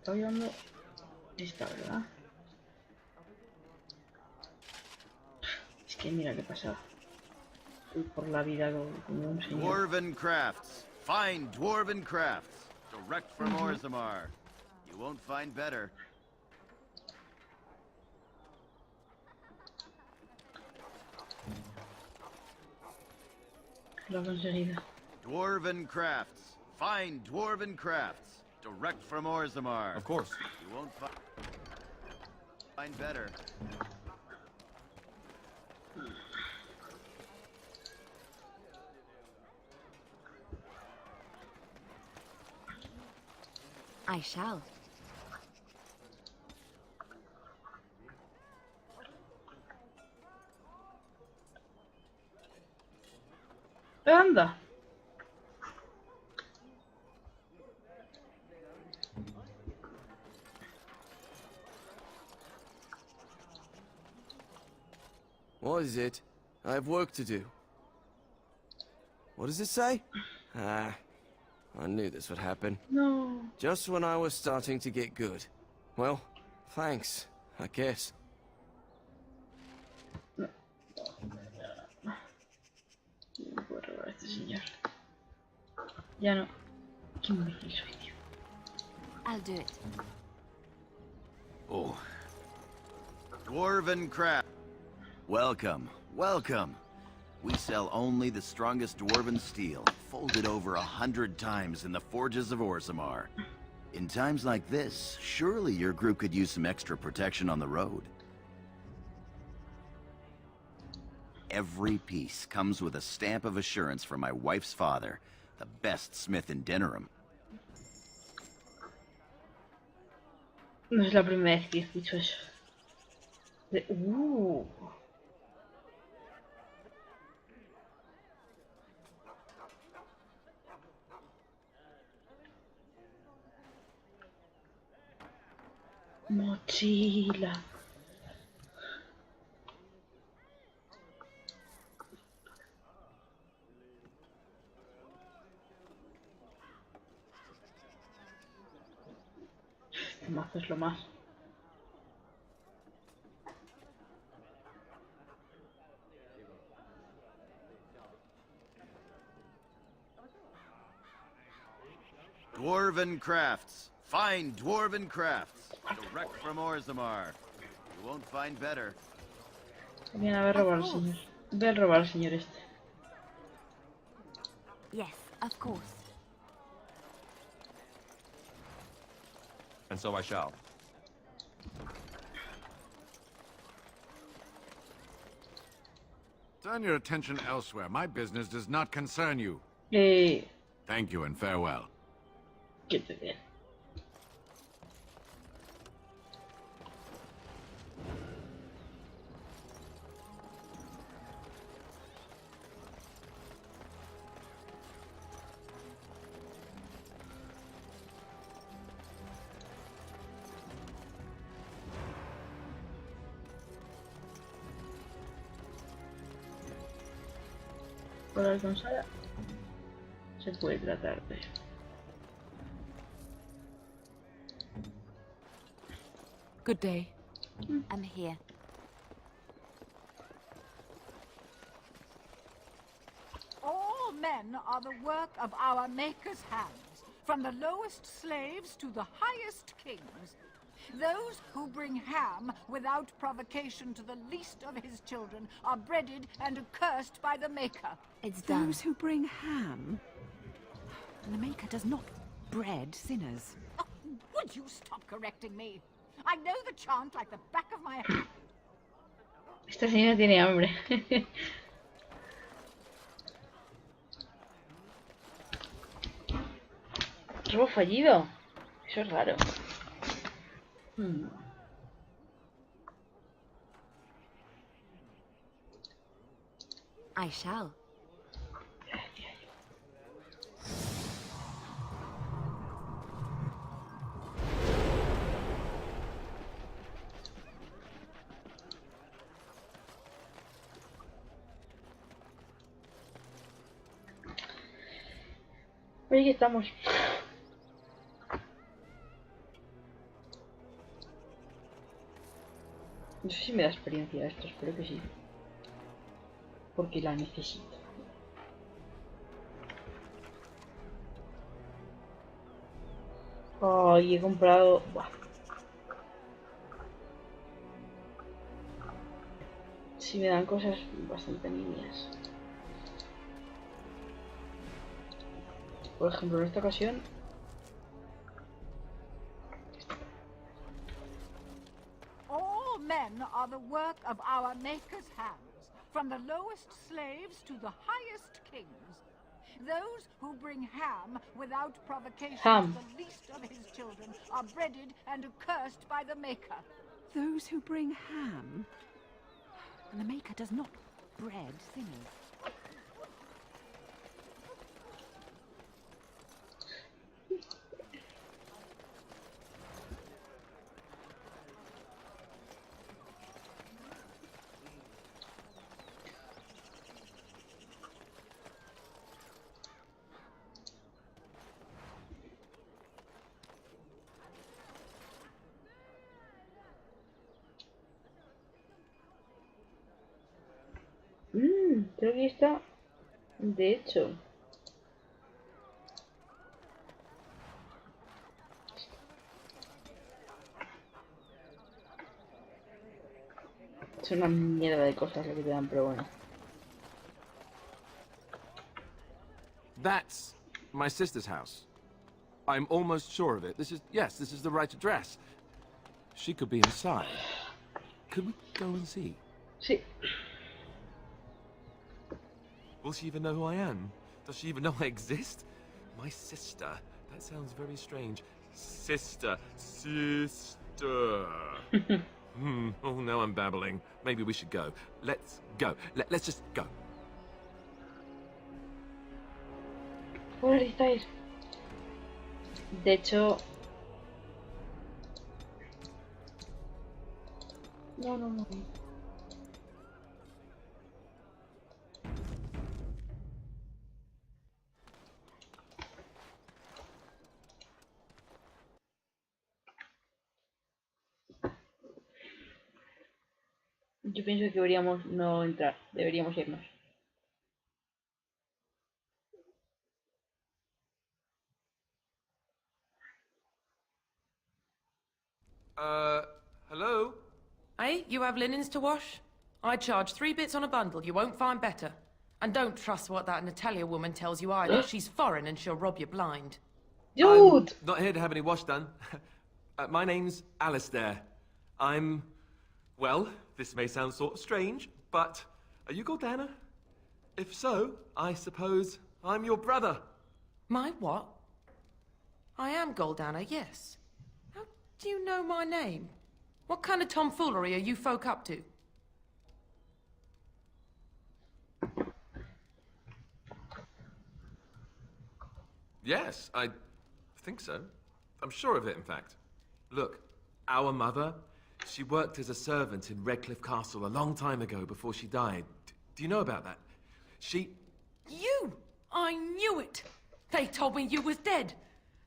Está llevando esta, ¿verdad? Es que mira qué pasa. Fui por la vida como un señor. Dwarven crafts. Fine dwarven crafts. Direct from Orzammar. You won't find better. Lo ha conseguido. Dwarven crafts. Find dwarven crafts. Direct from Orzammar. Of course. You won't find better. I shall. Anda. What is it? I have work to do. What does it say? Ah, I knew this would happen. No. Just when I was starting to get good. Well, thanks, I guess. No puedo robar a este señor. Ya no. ¿Quién me hizo el vídeo? I'll do it. Oh. Dwarven craft. Welcome, welcome. We sell only the strongest dwarven steel, folded over 100 times in the forges of Orzammar. In times like this, surely your group could use some extra protection on the road. Every piece comes with a stamp of assurance from my wife's father, the best smith in Denerim. No es la primera vez que escucho eso. Mochila. Este mazo es lo más. Dwarven crafts. Find dwarven crafts. Direct from Orzammar. You won't find better. Viene a ver robar al señor. Voy a robar al señor este. Yes, of course. And so I shall. Turn your attention elsewhere. My business does not concern you. Thank you and farewell. Que te bien. Por alcanzar se puede tratar de... Good day. I'm here. All men are the work of our Maker's hands, from the lowest slaves to the highest kings. Those who bring ham without provocation to the least of his children are breaded and accursed by the Maker. It's done. Those who bring ham? The Maker does not bread sinners. Oh, would you stop correcting me? I know the chant like the back of my hand. Esta señora tiene hambre. Robo fallido. Eso es raro. I shall. Oye, que estamos. No sé si me da experiencia esto, espero que sí. Porque la necesito. Ay, he comprado... Buah. Sí me dan cosas bastante niñas. Por ejemplo, en esta ocasión... All men are the work of our Maker's hands, from the lowest slaves to the highest kings. Those who bring ham without provocation to the least of his children are breaded and accursed by the Maker. Those who bring ham? And the Maker does not bread sinners. Creo que está... De hecho... Es una mierda de cosas lo que te dan, pero bueno. That's my sister's house. I'm almost sure of it. This is the right address. She could be inside. Could we go and see? Sí. Will she even know who I am? Does she even know I exist? My sister. That sounds very strange. Sister. Oh, now I'm babbling. Maybe we should go. Let's go. Let's just go. Hola, Alistair. De hecho... No. Yo pienso que deberíamos no entrar, deberíamos irnos. Hello? Hey, you have linens to wash? I charge 3 bits on a bundle, you won't find better. And don't trust what that Natalia woman tells you either. She's foreign and she'll rob you blind. Dude! I'm not here to have any wash done. My name's Alistair. Well, this may sound sort of strange, but are you Gordana? If so, I suppose I'm your brother. My what? I am Goldana, yes. How do you know my name? What kind of tomfoolery are you folk up to? Yes, I think so. I'm sure of it, in fact. Look, our mother, she worked as a servant in Redcliffe Castle a long time ago before she died. Do you know about that? You! I knew it! They told me you was dead.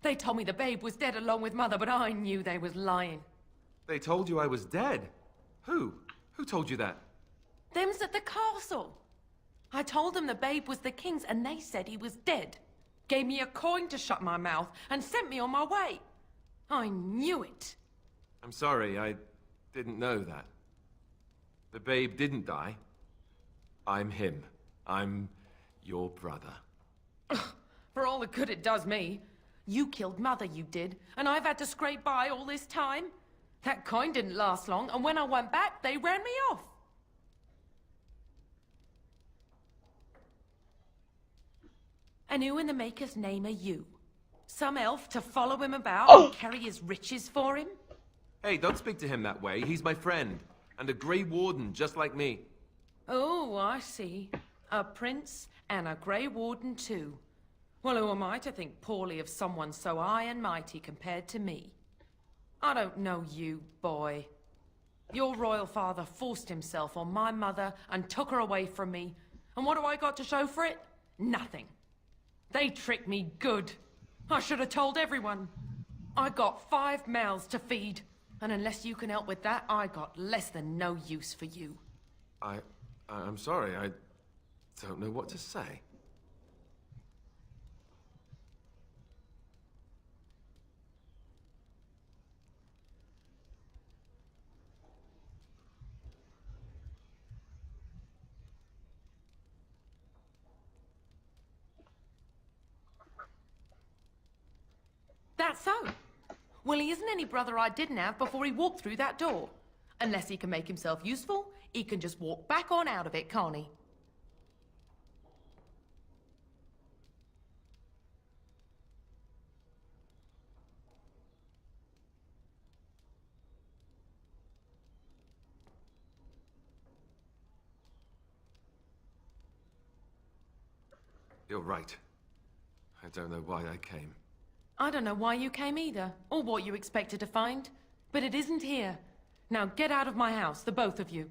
They told me the babe was dead along with mother, but I knew they was lying. They told you I was dead? Who? Who told you that? Them's at the castle. I told them the babe was the king's and they said he was dead. Gave me a coin to shut my mouth and sent me on my way. I knew it. I'm sorry, I didn't know that. The babe didn't die. I'm him. I'm your brother. For all the good it does me. You killed mother, you did, and I've had to scrape by all this time. That coin didn't last long, and when I went back, they ran me off. And who in the Maker's name are you? Some elf to follow him about and carry his riches for him? Hey, don't speak to him that way. He's my friend, and a Grey Warden just like me. Oh, I see. A prince and a Grey Warden too. Well, who am I to think poorly of someone so high and mighty compared to me? I don't know you, boy. Your royal father forced himself on my mother and took her away from me. And what do I got to show for it? Nothing. They tricked me good. I should have told everyone. I got 5 mouths to feed. And unless you can help with that, I got less than no use for you. I'm sorry, I don't know what to say. Well, he isn't any brother I didn't have before he walked through that door. Unless he can make himself useful, he can just walk back on out of it, can't he? You're right. I don't know why I came. I don't know why you came either, or what you expected to find. But it isn't here. Now get out of my house, the both of you.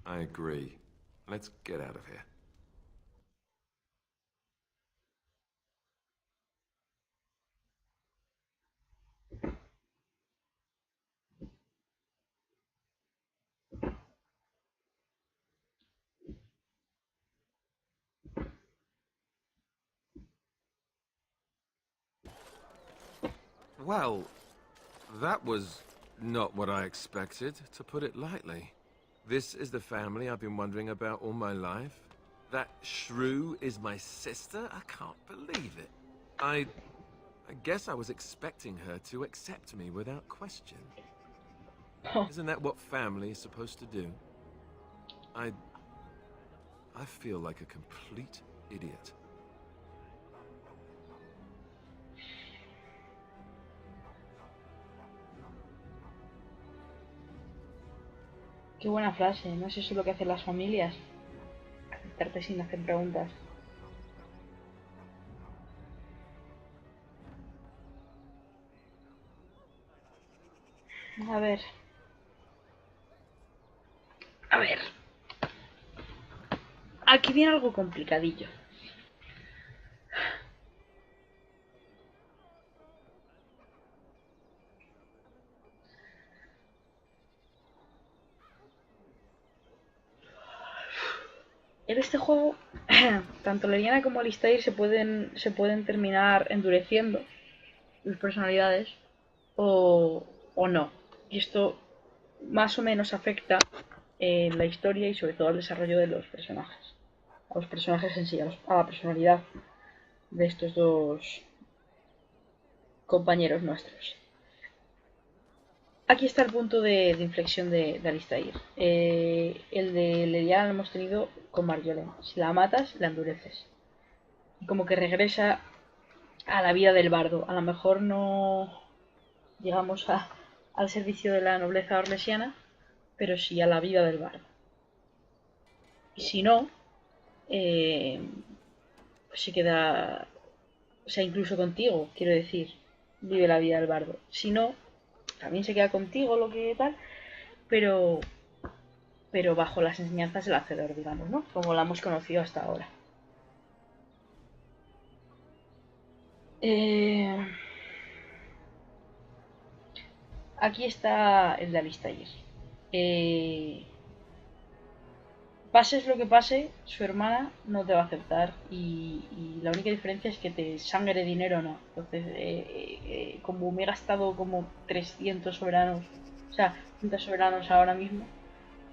I agree. Let's get out of here. Well, that was not what I expected, to put it lightly. This is the family I've been wondering about all my life. That shrew is my sister? I can't believe it. I guess I was expecting her to accept me without question. Isn't that what family is supposed to do? I feel like a complete idiot. Qué buena frase, ¿no es eso lo que hacen las familias? Aceptarte sin hacer preguntas. A ver. A ver. Aquí viene algo complicadillo. En este juego, tanto Leliana como Alistair se pueden terminar endureciendo sus personalidades o no. Y esto más o menos afecta la historia y sobre todo al desarrollo de los personajes. A los personajes en sí, a la personalidad de estos dos compañeros nuestros. Aquí está el punto de inflexión de Alistair. El de Leliana lo hemos tenido con Marjolaine. Si la matas, la endureces. Y como que regresa a la vida del bardo. A lo mejor no llegamos al servicio de la nobleza orlesiana, pero sí a la vida del bardo. Y si no, pues se queda... O sea, incluso contigo, quiero decir, vive la vida del bardo. Si no, también se queda contigo, lo que tal, pero bajo las enseñanzas del hacedor, digamos, ¿no? Como la hemos conocido hasta ahora. Aquí está el de Alistair. Pases lo que pase, su hermana no te va a aceptar y la única diferencia es que te sangre dinero o no. Entonces, como me he gastado como 300 soberanos, o sea, 100 soberanos ahora mismo,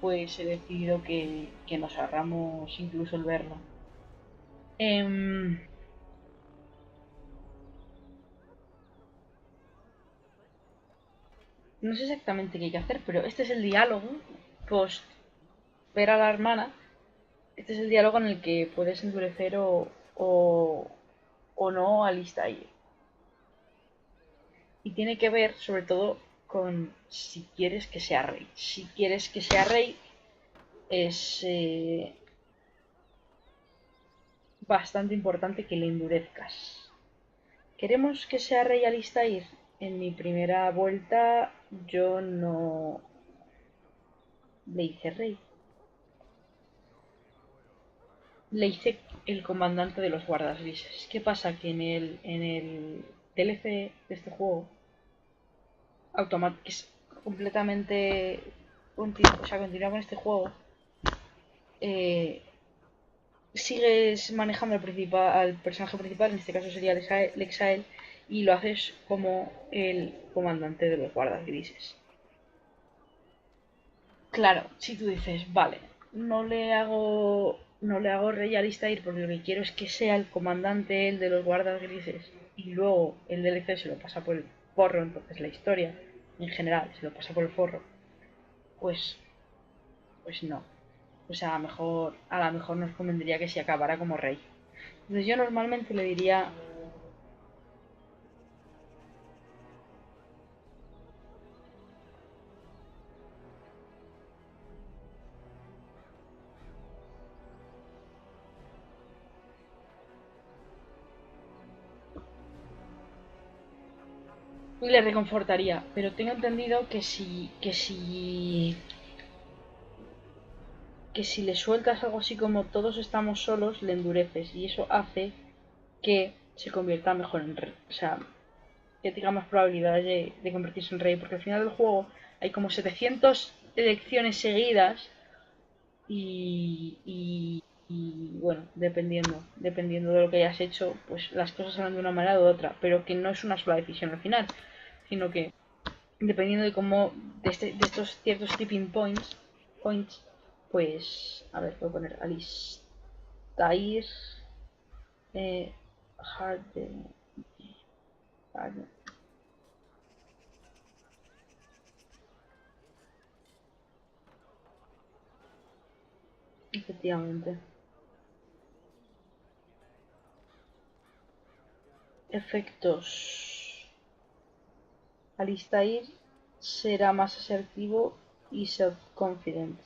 pues he decidido que nos ahorramos incluso el verlo. No sé exactamente qué hay que hacer, pero este es el diálogo post ver a la hermana. Este es el diálogo en el que puedes endurecer o no a Alistair. Y tiene que ver sobre todo con si quieres que sea rey. Si quieres que sea rey es bastante importante que le endurezcas. ¿Queremos que sea rey Alistair? En mi primera vuelta yo no le hice rey. Le hice el comandante de los guardas grises. ¿Qué pasa? Que en el DLC de este juego, que es completamente... O sea, continúa con este juego, sigues manejando al personaje principal, en este caso sería Lexael, y lo haces como el comandante de los guardas grises. Claro, si tú dices, vale, no le hago rey a Alistair porque lo que quiero es que sea el comandante, el de los guardas grises, y luego el DLC se lo pasa por el forro, entonces la historia en general se lo pasa por el forro, pues no. O sea, a lo mejor nos convendría que se acabara como rey. Entonces yo normalmente le diría... Le reconfortaría, pero tengo entendido que si le sueltas algo así como todos estamos solos, le endureces y eso hace que se convierta mejor en rey. O sea, que tenga más probabilidades de convertirse en rey, porque al final del juego hay como 700 elecciones seguidas y bueno, dependiendo de lo que hayas hecho, pues las cosas se van de una manera u otra, pero que no es una sola decisión al final, sino que dependiendo de cómo, de estos ciertos tipping points, pues, a ver, voy a poner Alistair, hard, efectivamente. Efectos. Alistair será más asertivo y self-confident.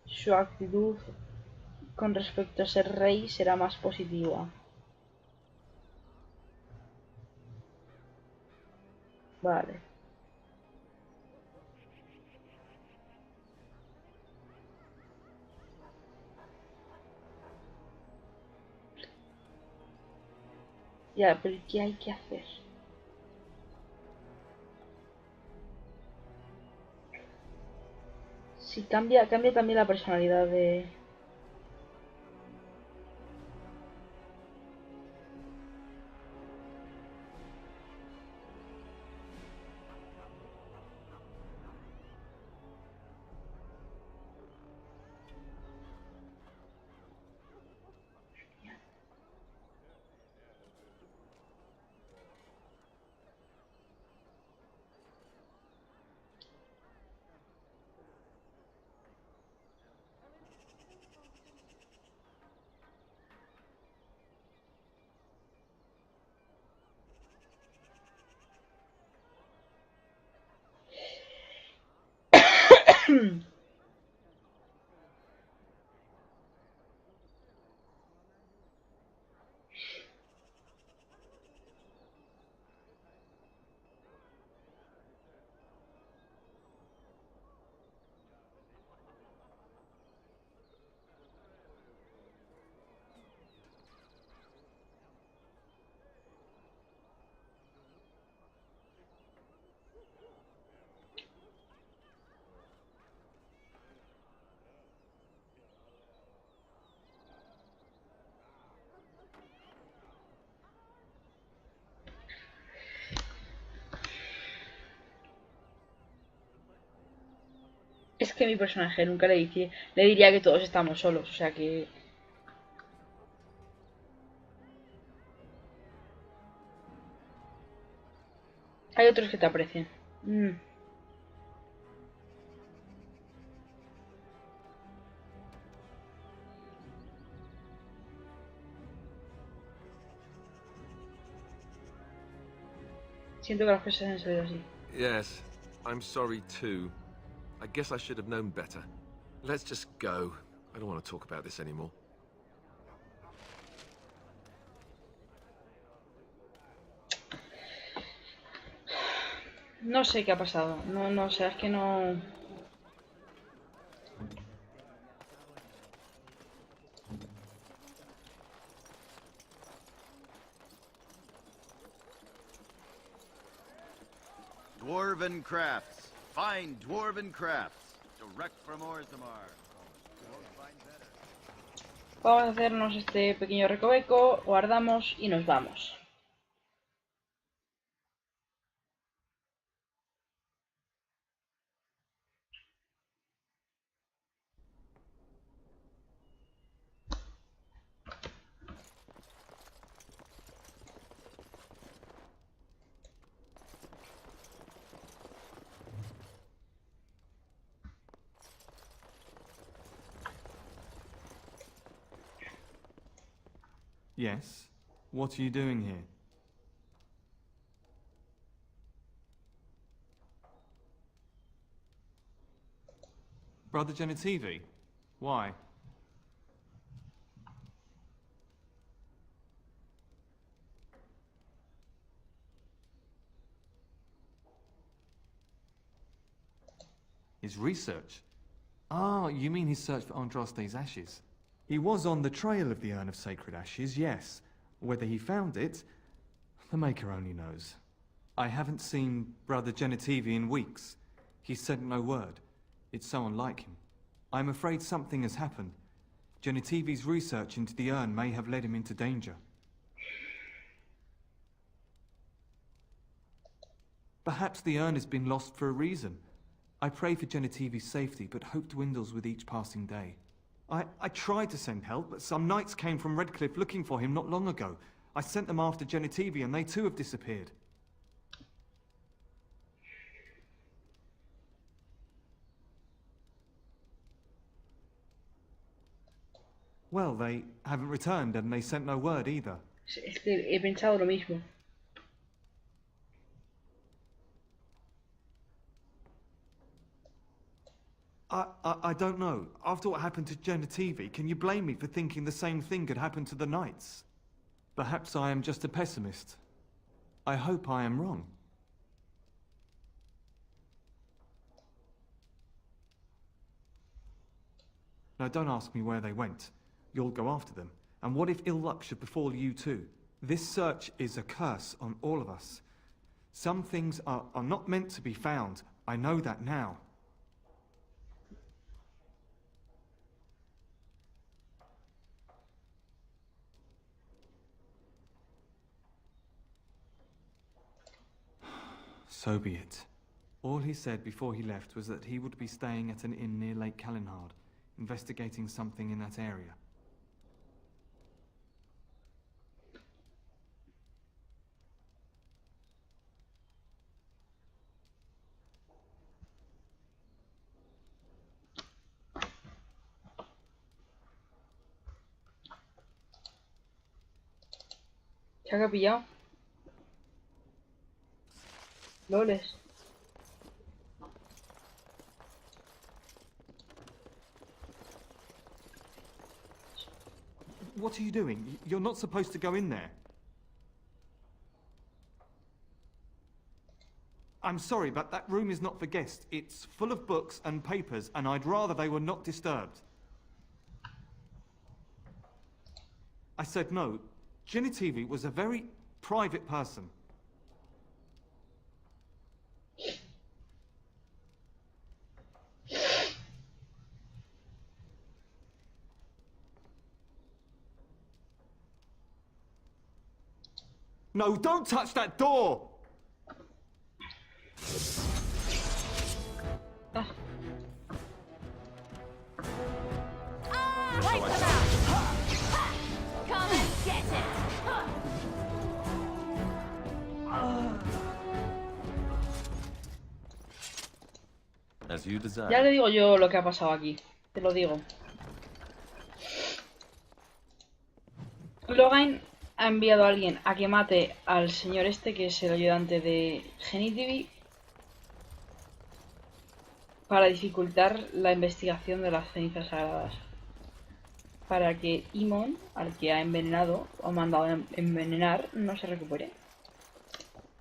Su actitud con respecto a ser rey será más positiva. Vale. Ya, pero ¿qué hay que hacer? Si cambia también la personalidad de... Es que mi personaje nunca le diría que todos estamos solos, o sea que... Hay otros que te aprecian. Siento que las cosas han salido así. Yes, I'm sorry too. I guess I should have known better. Let's just go. I don't want to talk about this anymore. No sé qué ha pasado. No, o sea, es que no... Dwarven crafts. Find dwarven crafts. Direct from Orzammar. Vamos a hacernos este pequeño recoveco, guardamos y nos vamos. Yes? What are you doing here? Brother Genitivi? Why? His research? Ah, you mean his search for Andraste's ashes? He was on the trail of the Urn of Sacred Ashes, yes. Whether he found it, the Maker only knows. I haven't seen Brother Genitivi in weeks. He sent no word. It's so unlike him. I'm afraid something has happened. Genitivi's research into the urn may have led him into danger. Perhaps the urn has been lost for a reason. I pray for Genitivi's safety, but hope dwindles with each passing day. I tried to send help, but some knights came from Redcliffe looking for him not long ago. I sent them after Genitivi, and they too have disappeared. Well, they haven't returned, and they sent no word either. Es que he pensado lo mismo. I don't know. After what happened to Genitivi, can you blame me for thinking the same thing could happen to the knights? Perhaps I am just a pessimist. I hope I am wrong. Now, don't ask me where they went. You'll go after them. And what if ill luck should befall you too? This search is a curse on all of us. Some things are not meant to be found. I know that now. So be it. All he said before he left was that he would be staying at an inn near Lake Calenhard, investigating something in that area. ¿Se ha pillado? Loles. What are you doing? You're not supposed to go in there. I'm sorry, but that room is not for guests. It's full of books and papers, and I'd rather they were not disturbed. I said no. Genitivi was a very private person. No, don't touch that door! Wipe them out! Come and get it! As you desire. Ya le digo yo lo que ha pasado aquí. Te lo digo. Logan ha enviado a alguien a que mate al señor este, que es el ayudante de Genitivi, para dificultar la investigación de las cenizas sagradas. Para que Imon, al que ha envenenado o mandado a envenenar, no se recupere.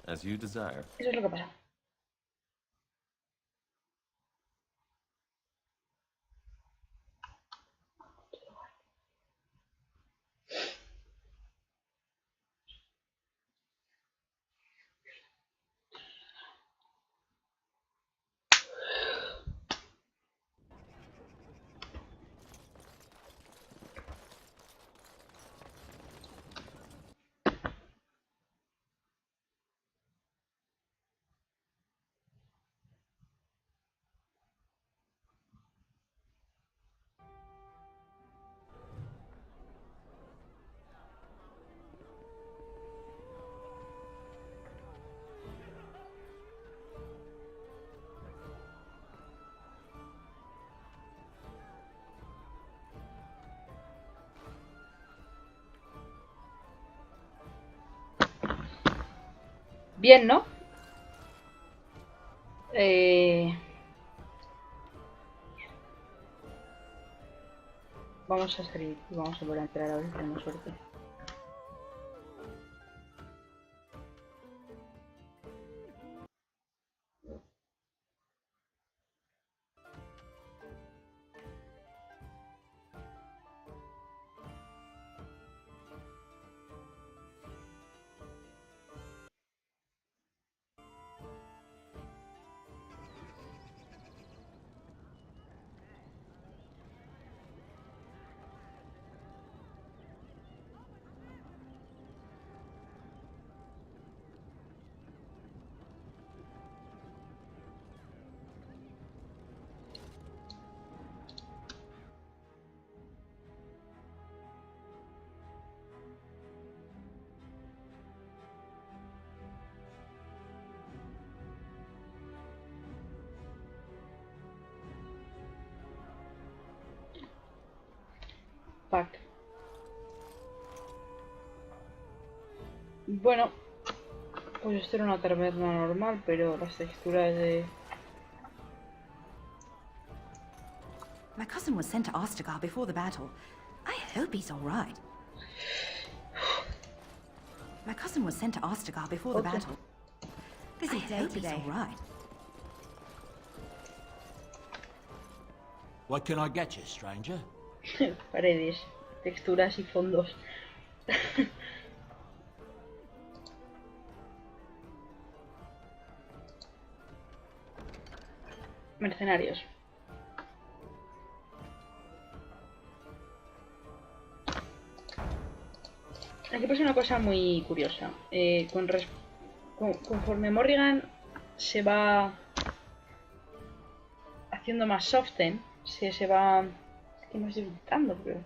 As you desire. Eso es lo que pasa. Bien, ¿no? Vamos a salir y vamos a volver a entrar a ver si tenemos suerte. Pack. Bueno, pues esto era una taberna normal, pero las texturas de... My cousin was sent to Ostagar before the battle. I hope he's all right. My cousin was sent to Ostagar before the battle. Busy day today. He's all right. What can I get you, stranger? Paredes, texturas y fondos. Mercenarios. Aquí pasa una cosa muy curiosa. Conforme Morrigan se va haciendo más soften, se va... que no estoy gritando, pero...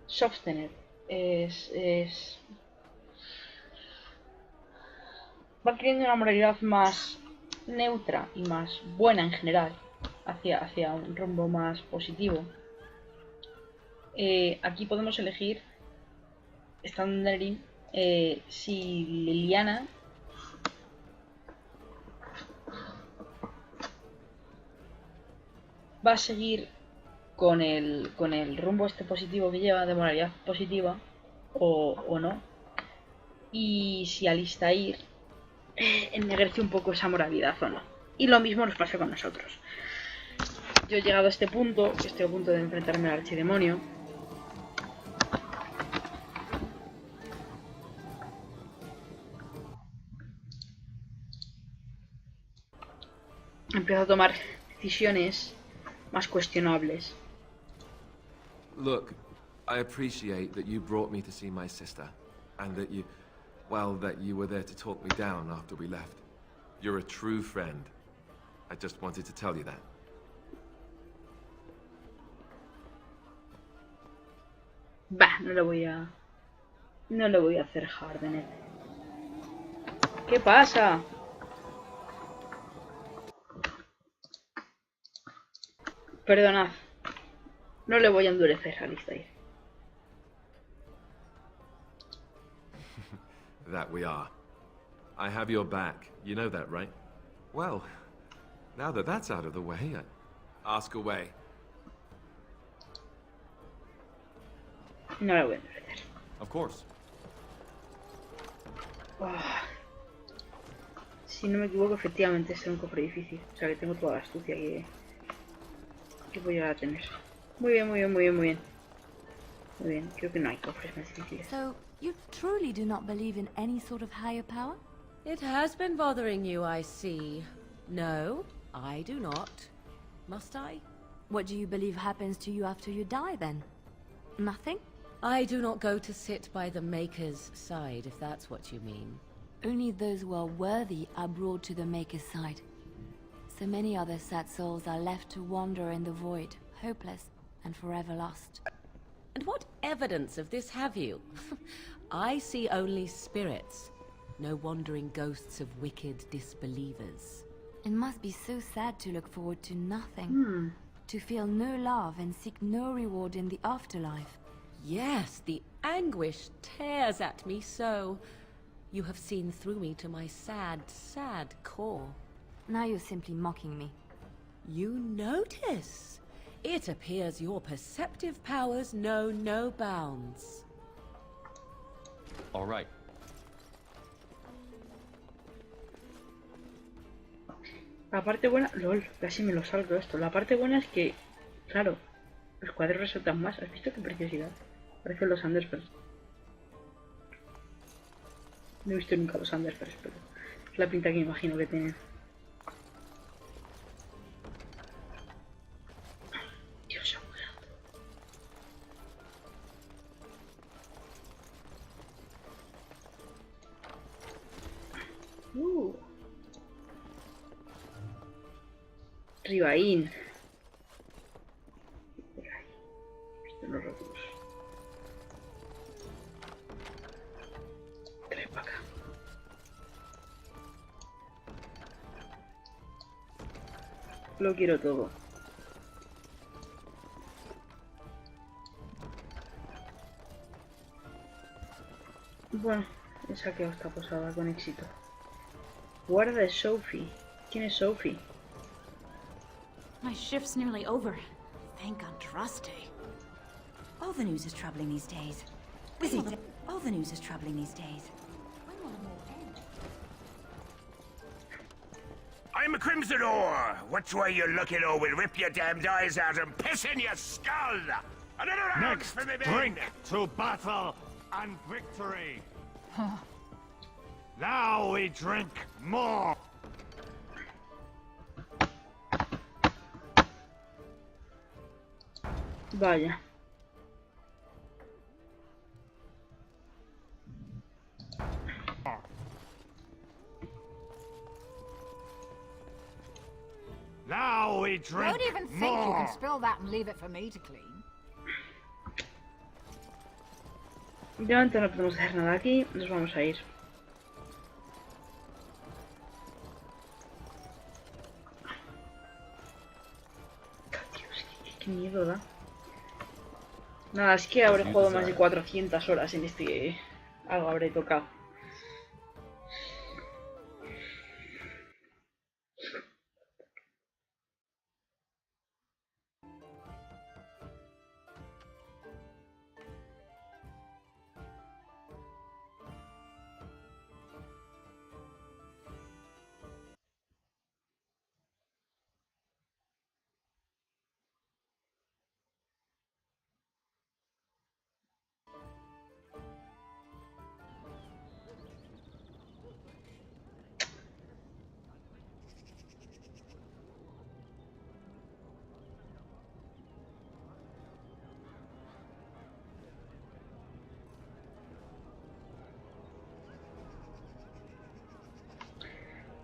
Softener va adquiriendo una moralidad más neutra y más buena en general, hacia un rumbo más positivo. Aquí podemos elegir, estando en Denerim, si Leliana va a seguir con el rumbo este positivo que lleva, de moralidad positiva, o no. Y si Alistair ennegrece un poco esa moralidad o no. Y lo mismo nos pasa con nosotros. Yo he llegado a este punto, que estoy a punto de enfrentarme al archidemonio. Empiezo a tomar decisiones más cuestionables. Look, I appreciate that you brought me to see my sister, and that you, well, that you were there to talk me down after we left. You're a true friend. I just wanted to tell you that. Bah, no lo voy a hacer Hardenet. ¿Qué pasa? Perdonad. No le voy a endurecer a Alistair. That we are. I have your back. You know that, right? Well, now that that's out of the way, ask away. No le voy a endurecer. Of course. Si no me equivoco, efectivamente es un cofre difícil. O sea que tengo toda la astucia que voy a tener. Muy bien, muy bien, muy bien, muy bien. Muy bien, creo que no hay cofres más difíciles. So, you truly do not believe in any sort of higher power? It has been bothering you, I see. No, I do not. Must I? What do you believe happens to you after you die, then? Nothing? I do not go to sit by the Maker's side, if that's what you mean. Only those who are worthy are brought to the Maker's side. So many other sad souls are left to wander in the void, hopeless and forever lost. And what evidence of this have you? I see only spirits, no wandering ghosts of wicked disbelievers. It must be so sad to look forward to nothing. To feel no love and seek no reward in the afterlife. Yes, the anguish tears at me so. You have seen through me to my sad, sad core. Now you're simply mocking me. You notice? It appears your perceptive powers know no bounds. All right. La parte buena... LOL, casi me lo salgo esto. La parte buena es que, claro, los cuadros resaltan más. ¿Has visto qué preciosidad? Parecen los Underspells. No he visto nunca los Underspells, pero es la pinta que me imagino que tienen. Dios, ha muerto. Ribaín. Esto no lo vemos. Trae para acá. Lo quiero todo. Bueno, he saqueado esta posada con éxito. Guarda de Sophie. ¿Quién es Sophie? My shift's nearly over. Thank Andraste. All the news is troubling these days. All the news is troubling these days. I'm a Crimsonor. Which way you looking, or we'll rip your damned eyes out and piss in your skull. Another round Next, for me, drink to battle and victory. Now we drink more. Vaya. Now we drink Don't even think more. you can spill that and leave it for me to clean. De momento no podemos hacer nada aquí, nos vamos a ir. Dios, qué miedo da. Nada, es que habré jugado más de 400 horas en este... Algo habré tocado.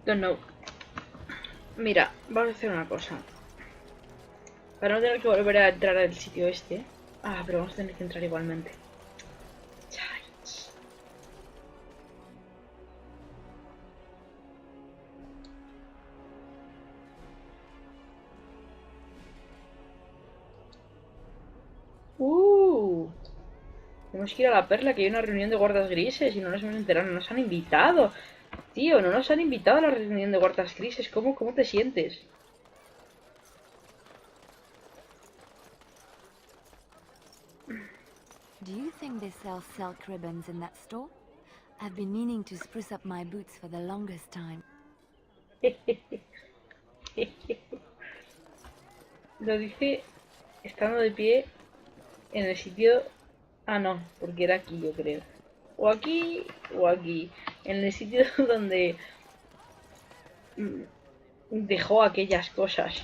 Don't know. Mira, vamos a hacer una cosa. Para no tener que volver a entrar al sitio este. Ah, pero vamos a tener que entrar igualmente. Tenemos que ir a la perla, que hay una reunión de guardas grises y no nos hemos enterado, no nos han invitado. Tío, no nos han invitado a la reunión de guardas grises. ¿Cómo te sientes? Do you think they sell silk ribbons in that store? I've been meaning to spruce up my boots for the longest time. Lo dice estando de pie en el sitio... Ah, no, porque era aquí, yo creo. O aquí, o aquí. En el sitio donde dejó aquellas cosas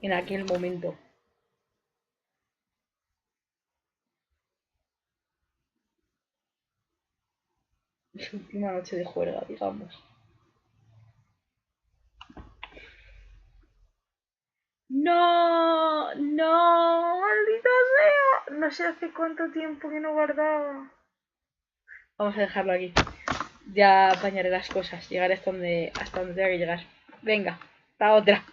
en aquel momento. Su última noche de juerga, digamos. No, no, maldita sea. No sé hace cuánto tiempo que no guardaba. Vamos a dejarlo aquí. Ya apañaré las cosas. Llegaré hasta donde tenga que llegar. Venga, hasta otra.